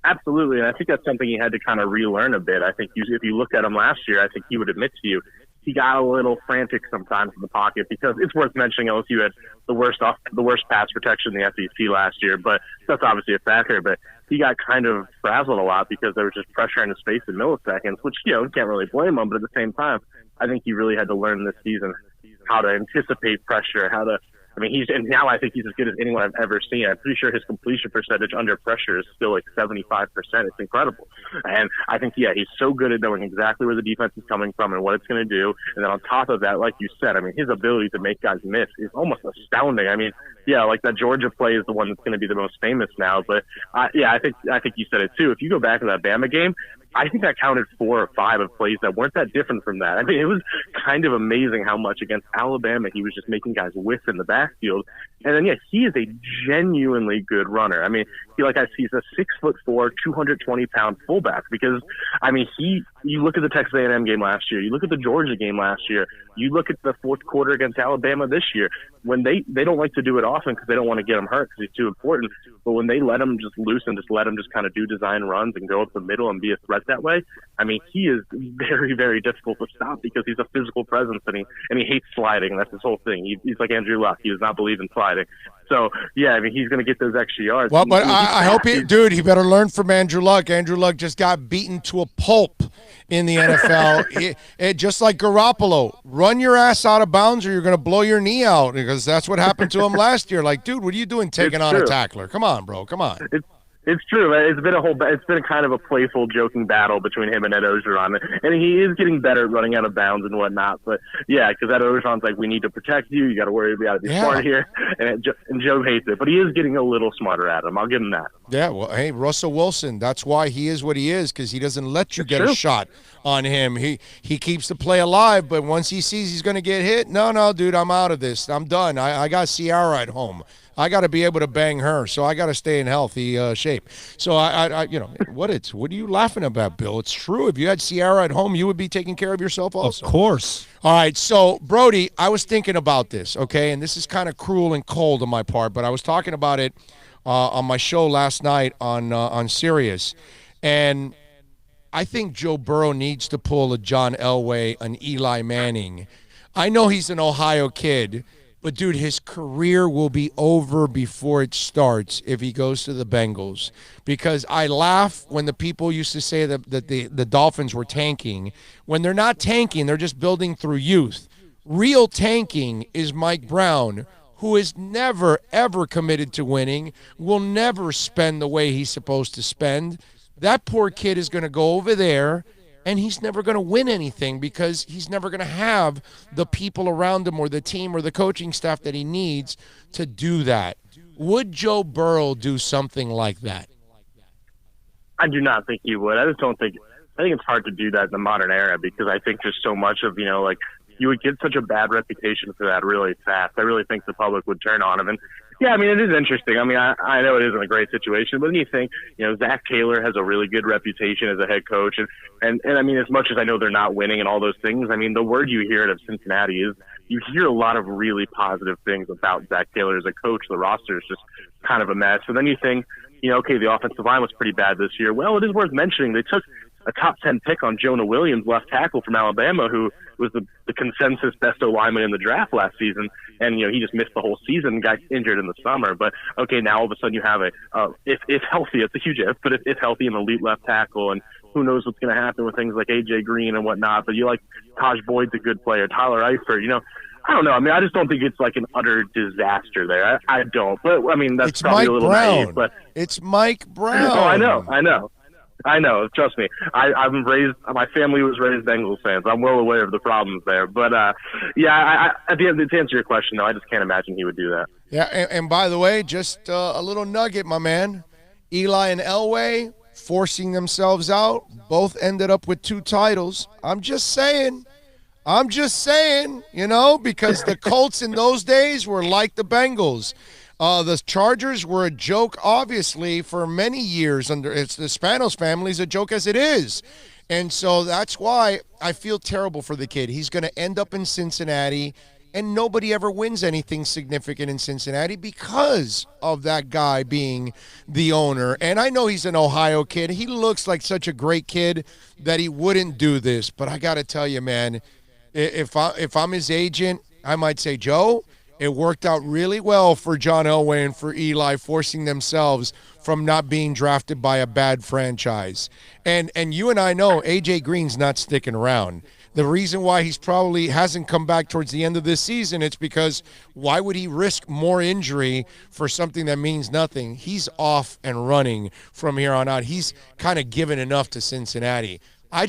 Absolutely, and I think that's something he had to kind of relearn a bit. I think if you looked at him last year, I think he would admit to you he got a little frantic sometimes in the pocket, because it's worth mentioning LSU had the worst pass protection in the SEC last year, but that's obviously a factor. But he got kind of frazzled a lot because there was just pressure in his face in milliseconds, which you can't really blame him. But at the same time, I think he really had to learn this season how to anticipate pressure, now I think he's as good as anyone I've ever seen. I'm pretty sure his completion percentage under pressure is still like 75%. It's incredible. And I think, he's so good at knowing exactly where the defense is coming from and what it's going to do. And then on top of that, like you said, his ability to make guys miss is almost astounding. Like that Georgia play is the one that's going to be the most famous now. But I think you said it too. If you go back to that Bama game, I think I counted 4 or 5 of plays that weren't that different from that. It was kind of amazing how much against Alabama he was just making guys whiff in the backfield. And then, he is a genuinely good runner. He's a 6'4", 220-pound fullback because, you look at the Texas A&M game last year, you look at the Georgia game last year, you look at the fourth quarter against Alabama this year, when they don't like to do it often because they don't want to get him hurt because he's too important, but when they let him just loose and just let him just kind of do design runs and go up the middle and be a threat that way, he is very, very difficult to stop because he's a physical presence and he hates sliding. That's his whole thing. He's like Andrew Luck. He does not believe in sliding. So, he's going to get those extra yards. Well, but I hope he better learn from Andrew Luck. Andrew Luck just got beaten to a pulp in the NFL. Just like Garoppolo, run your ass out of bounds or you're going to blow your knee out, because that's what happened to him last year. Like, dude, what are you doing taking on a tackler? Come on, bro. Come on. It's true. It's been a kind of a playful, joking battle between him and Ed Orgeron, and he is getting better at running out of bounds and whatnot. But because Ed Orgeron's like, we need to protect you. You got to worry. We got to be smart here, and Joe hates it, but he is getting a little smarter at him. I'll give him that. Yeah. Well, hey, Russell Wilson. That's why he is what he is, because he doesn't let you get a shot on him. He keeps the play alive, but once he sees he's going to get hit, no, dude, I'm out of this. I'm done. I got Ciara at home. I got to be able to bang her, so I got to stay in healthy shape. So what are you laughing about, Bill? It's true. If you had Ciara at home, you would be taking care of yourself also. Of course. All right. So Brody, I was thinking about this, okay, and this is kind of cruel and cold on my part, but I was talking about it on my show last night on Sirius, and I think Joe Burrow needs to pull a John Elway, an Eli Manning. I know he's an Ohio kid, but, dude, his career will be over before it starts if he goes to the Bengals. Because I laugh when the people used to say that the Dolphins were tanking. When they're not tanking, they're just building through youth. Real tanking is Mike Brown, who is never, ever committed to winning, will never spend the way he's supposed to spend. That poor kid is going to go over there, and he's never going to win anything because he's never going to have the people around him or the team or the coaching staff that he needs to do that. Would Joe Burrow do something like that? I do not think he would. I think it's hard to do that in the modern era because I think there's so much of, like, you would get such a bad reputation for that really fast. I really think the public would turn on him. And yeah, I mean, it is interesting. I mean, I know it isn't a great situation, but then you think, Zach Taylor has a really good reputation as a head coach. And I mean, as much as I know they're not winning and all those things, I mean, the word you hear out of Cincinnati is you hear a lot of really positive things about Zach Taylor as a coach. The roster is just kind of a mess. And then you think, okay, the offensive line was pretty bad this year. Well, it is worth mentioning they took a top 10 pick on Jonah Williams, left tackle from Alabama, who was the consensus best O-lineman in the draft last season. And, he just missed the whole season, got injured in the summer. But, okay, now all of a sudden you have if healthy, it's a huge if, but if healthy, an elite left tackle. And who knows what's going to happen with things like A.J. Green and whatnot. But you like Taj Boyd's a good player. Tyler Eifert, I don't know. I mean, I just don't think it's like an utter disaster there. I don't. But, I mean, that's probably Mike a little Brown. naive. But It's Mike Brown. Oh, I know. Trust me. My family was raised Bengals fans. I'm well aware of the problems there. But, yeah, at the end, to answer your question, though, I just can't imagine he would do that. Yeah, and by the way, just a little nugget, my man. Eli and Elway forcing themselves out. Both ended up with 2 titles. I'm just saying, because the Colts in those days were like the Bengals. The Chargers were a joke, obviously, for many years. It's the Spanos family's a joke as it is. And so that's why I feel terrible for the kid. He's going to end up in Cincinnati, and nobody ever wins anything significant in Cincinnati because of that guy being the owner. And I know he's an Ohio kid. He looks like such a great kid that he wouldn't do this. But I got to tell you, man, if I'm his agent, I might say, Joe, it worked out really well for John Elway and for Eli, forcing themselves from not being drafted by a bad franchise. And you and I know A.J. Green's not sticking around. The reason why he's probably hasn't come back towards the end of this season, it's because why would he risk more injury for something that means nothing? He's off and running from here on out. He's kind of given enough to Cincinnati. I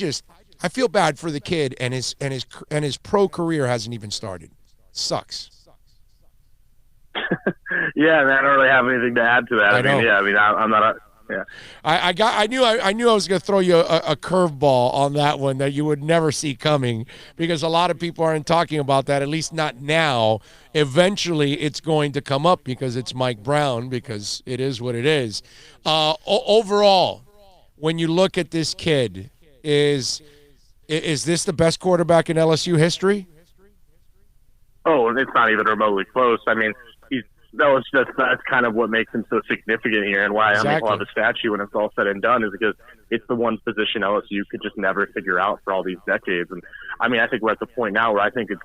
feel bad for the kid, and his pro career hasn't even started. Sucks. Yeah, man, I don't really have anything to add to that. I'm not. Yeah. I knew I was going to throw you a curveball on that one that you would never see coming, because a lot of people aren't talking about that, at least not now. Eventually, it's going to come up because it's Mike Brown, because it is what it is. Overall, when you look at this kid, is this the best quarterback in LSU history? Oh, it's not even remotely close. I mean, that's kind of what makes him so significant here, and why Exactly. I'll have a statue when it's all said and done, is because it's the one position LSU could just never figure out for all these decades. And I mean, I think we're at the point now where I think it's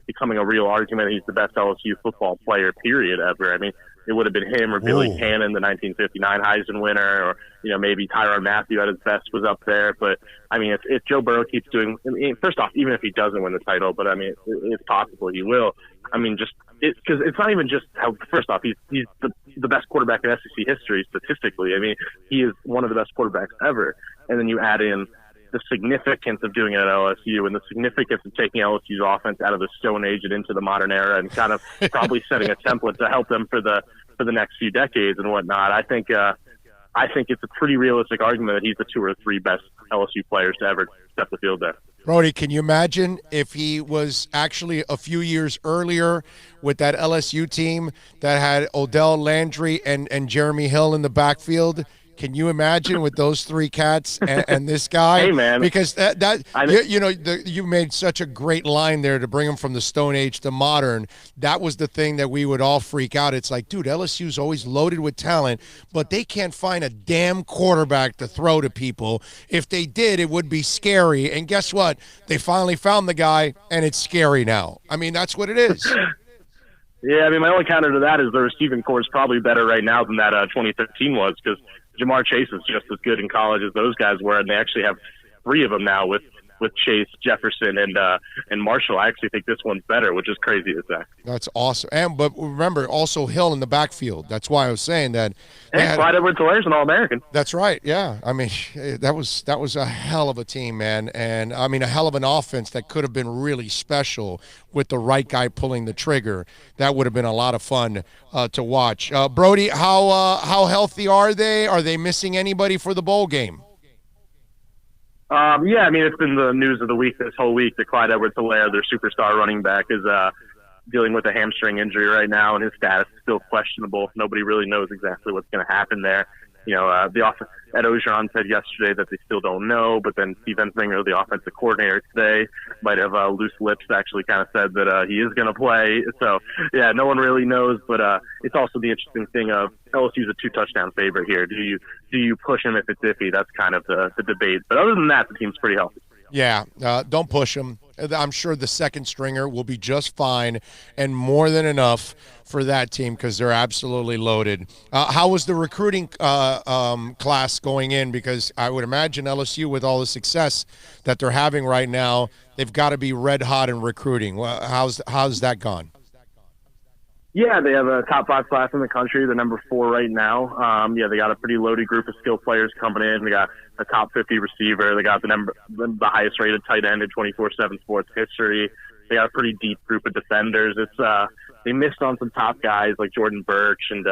becoming a real argument that he's the best LSU football player, period, ever. I mean, it would have been him or Billy Cannon, the 1959 Heisman winner, or maybe Tyrann Mathieu at his best was up there. But I mean, if Joe Burrow keeps doing, first off, even if he doesn't win the title, but I mean, it's possible he will. I mean, because it's not even just how. First off, he's the best quarterback in SEC history statistically. I mean, he is one of the best quarterbacks ever. And then you add in the significance of doing it at LSU and the significance of taking LSU's offense out of the Stone Age and into the modern era, and kind of probably setting a template to help them for the next few decades and whatnot. I think it's a pretty realistic argument that he's the 2 or 3 best LSU players to ever step the field there. Brody, can you imagine if he was actually a few years earlier with that LSU team that had Odell Landry and Jeremy Hill in the backfield? Can you imagine with those three cats and this guy? Hey, man. Because you made such a great line there to bring them from the Stone Age to modern. That was the thing that we would all freak out. It's like, dude, LSU's always loaded with talent, but they can't find a damn quarterback to throw to people. If they did, it would be scary. And guess what? They finally found the guy, and it's scary now. I mean, that's what it is. Yeah, I mean, my only counter to that is the receiving core is probably better right now than that 2013 was, because Jamar Chase is just as good in college as those guys were, and they actually have three of them now with Chase, Jefferson, and Marshall. I actually think this one's better, which is crazy to say. That's awesome. But remember, also Hill in the backfield. That's why I was saying that. And Clyde Edwards-Helaire's an All-American. That's right. Yeah. I mean, that was a hell of a team, man, and I mean a hell of an offense that could have been really special with the right guy pulling the trigger. That would have been a lot of fun to watch. Brody, how healthy are they? Are they missing anybody for the bowl game? Yeah, I mean, it's been the news of the week this whole week that Clyde Edwards-Helaire, their superstar running back, is dealing with a hamstring injury right now, and his status is still questionable. Nobody really knows exactly what's going to happen there. Ed Orgeron said yesterday that they still don't know, but then Steve Ensminger, the offensive coordinator today, might have loose lips, actually kind of said that he is going to play. So, yeah, no one really knows, but it's also the interesting thing of LSU's a 2-touchdown favorite here. Do you push him if it's iffy? That's kind of the debate. But other than that, the team's pretty healthy. Yeah, don't push him. I'm sure the second stringer will be just fine and more than enough for that team because they're absolutely loaded. How was the recruiting class going in? Because I would imagine LSU, with all the success that they're having right now, they've got to be red hot in recruiting. How's that gone? Yeah, they have a top 5 class in the country. They're number 4 right now. They got a pretty loaded group of skilled players coming in. They got a top 50 receiver. They got the highest rated tight end in 24/7 sports history. They got a pretty deep group of defenders. They missed on some top guys like Jordan Birch and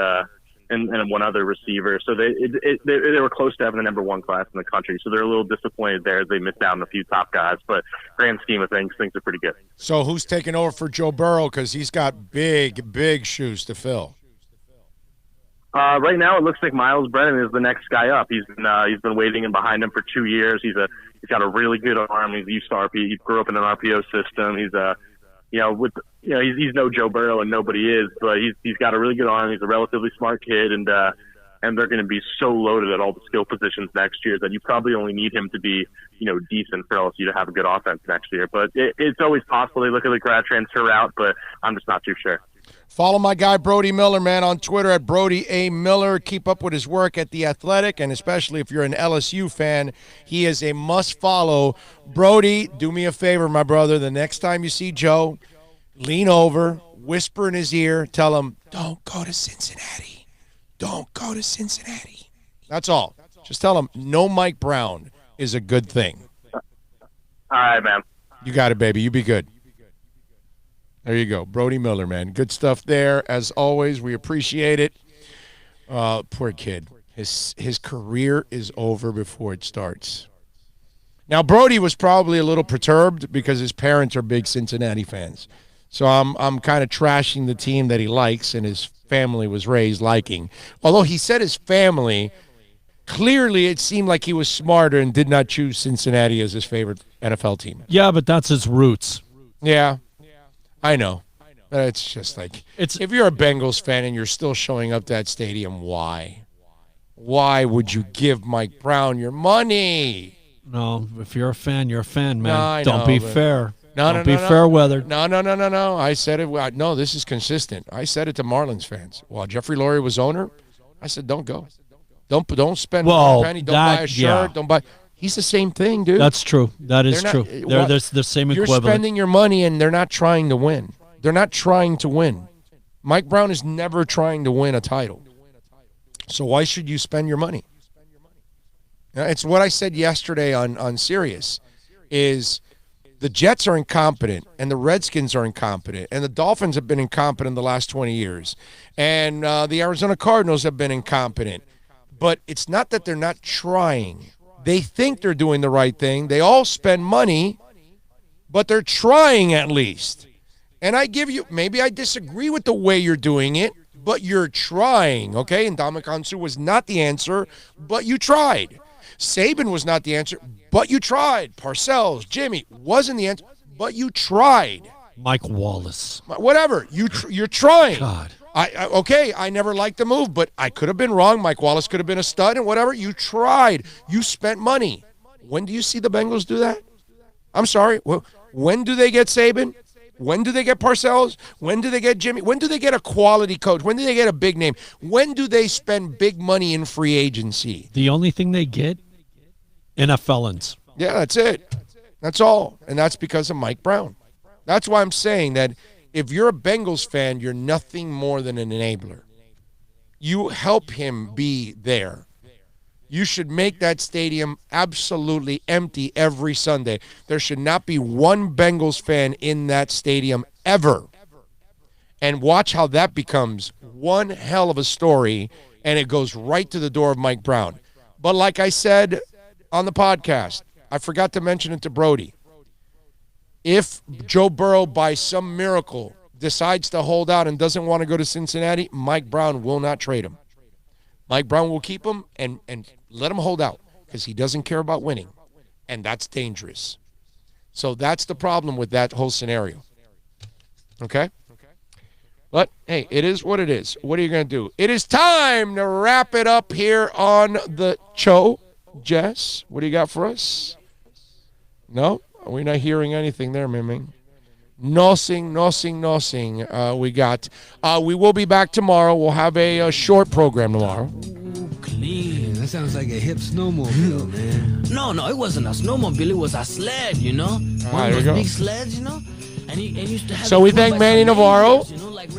one other receiver. So they were close to having the number 1 class in the country. So they're a little disappointed there as they missed out on a few top guys. But grand scheme of things are pretty good. So who's taking over for Joe Burrow? Because he's got big shoes to fill. Right now, it looks like Miles Brennan is the next guy up. He's been waiting in behind him for 2 years. He's got a really good arm. He's used to RPO. He grew up in an RPO system. He's no Joe Burrow, and nobody is, but he's got a really good arm. He's a relatively smart kid, and they're going to be so loaded at all the skill positions next year that you probably only need him to be decent for LSU to have a good offense next year. But it's always possible they look at the grad transfer route, but I'm just not too sure. Follow my guy Brody Miller, man, on Twitter at Brody A. Miller. Keep up with his work at The Athletic, and especially if you're an LSU fan, he is a must-follow. Brody, do me a favor, my brother. The next time you see Joe, lean over, whisper in his ear, tell him, don't go to Cincinnati. Don't go to Cincinnati. That's all. Just tell him no Mike Brown is a good thing. All right, man. You got it, baby. You be good. There you go. Brody Miller, man. Good stuff there. As always, we appreciate it. Poor kid. His career is over before it starts. Now, Brody was probably a little perturbed because his parents are big Cincinnati fans. So I'm kind of trashing the team that he likes and his family was raised liking. Although he said his family, clearly it seemed like he was smarter and did not choose Cincinnati as his favorite NFL team. Yeah, but that's his roots. Yeah. I know. It's just like, if you're a Bengals fan and you're still showing up to that stadium, why? Why would you give Mike Brown your money? No, if you're a fan, you're a fan, man. No, Don't be fair. Don't be fair weather. No. I said it. No, this is consistent. I said it to Marlins fans. While Jeffrey Lurie was owner, I said, don't go. Don't spend one penny. Don't buy a shirt. Yeah. Don't buy. He's the same thing, dude. That's true. That is true. They're the same equivalent. You're spending your money, and they're not trying to win. They're not trying to win. Mike Brown is never trying to win a title. So why should you spend your money? It's what I said yesterday on Sirius, is the Jets are incompetent, and the Redskins are incompetent, and the Dolphins have been incompetent the last 20 years, and the Arizona Cardinals have been incompetent. But it's not that they're not trying. They think they're doing the right thing. They all spend money, but they're trying at least. And maybe I disagree with the way you're doing it, but you're trying, okay? And Ndamukong Suh was not the answer, but you tried. Saban was not the answer, but you tried. Parcells, Jimmy wasn't the answer, but you tried. Mike Wallace. Whatever. You're trying. God. I never liked the move, but I could have been wrong. Mike Wallace could have been a stud and whatever. You tried. You spent money. When do you see the Bengals do that? I'm sorry. When do they get Saban? When do they get Parcells? When do they get Jimmy? When do they get a quality coach? When do they get a big name? When do they spend big money in free agency? The only thing they get, NFLans. Yeah, that's it. That's all. And that's because of Mike Brown. That's why I'm saying that if you're a Bengals fan, you're nothing more than an enabler. You help him be there. You should make that stadium absolutely empty every Sunday. There should not be one Bengals fan in that stadium ever. And watch how that becomes one hell of a story, and it goes right to the door of Mike Brown. But like I said on the podcast, I forgot to mention it to Brody. If Joe Burrow, by some miracle, decides to hold out and doesn't want to go to Cincinnati, Mike Brown will not trade him. Mike Brown will keep him and let him hold out because he doesn't care about winning, and that's dangerous. So that's the problem with that whole scenario. Okay? But, hey, it is what it is. What are you going to do? It is time to wrap it up here on the show. Jess, what do you got for us? No? We're not hearing anything there, Miming. Nothing. We got. We will be back tomorrow. We'll have a short program tomorrow. Ooh, clean. That sounds like a hip snowmobile, man. No, it wasn't a snowmobile. It was a sled, you know? One of those big sleds, you know? And he used to have. So we thank Manny Navarro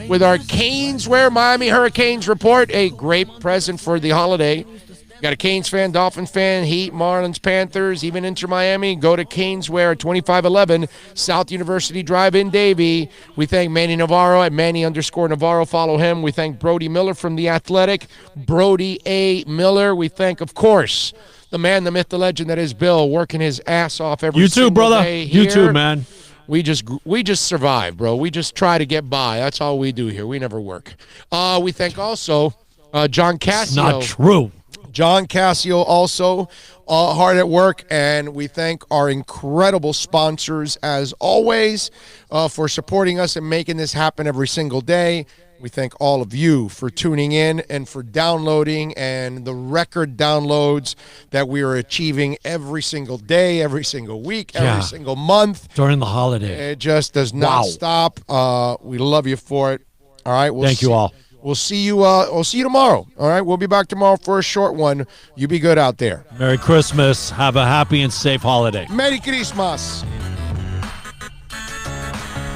with our Caneswear Miami Hurricanes report. A great present for the holiday. Got a Canes fan, Dolphin fan, Heat, Marlins, Panthers, even Inter Miami. Go to Caneswear at 2511 South University Drive in Davie. We thank Manny Navarro at Manny_Navarro. Follow him. We thank Brody Miller from The Athletic. Brody A. Miller. We thank, of course, the man, the myth, the legend that is Bill, working his ass off every single day here. You too, man. We just survive, bro. We just try to get by. That's all we do here. We never work. We thank also John Cassio. It's not true. John Cassio also hard at work, and we thank our incredible sponsors, as always, for supporting us and making this happen every single day. We thank all of you for tuning in and for downloading and the record downloads that we are achieving every single day, every single week, every single month. During the holiday. It just does not stop. We love you for it. All right. Thank you all. We'll see you. We'll see you tomorrow. All right. We'll be back tomorrow for a short one. You be good out there. Merry Christmas. Have a happy and safe holiday. Merry Christmas.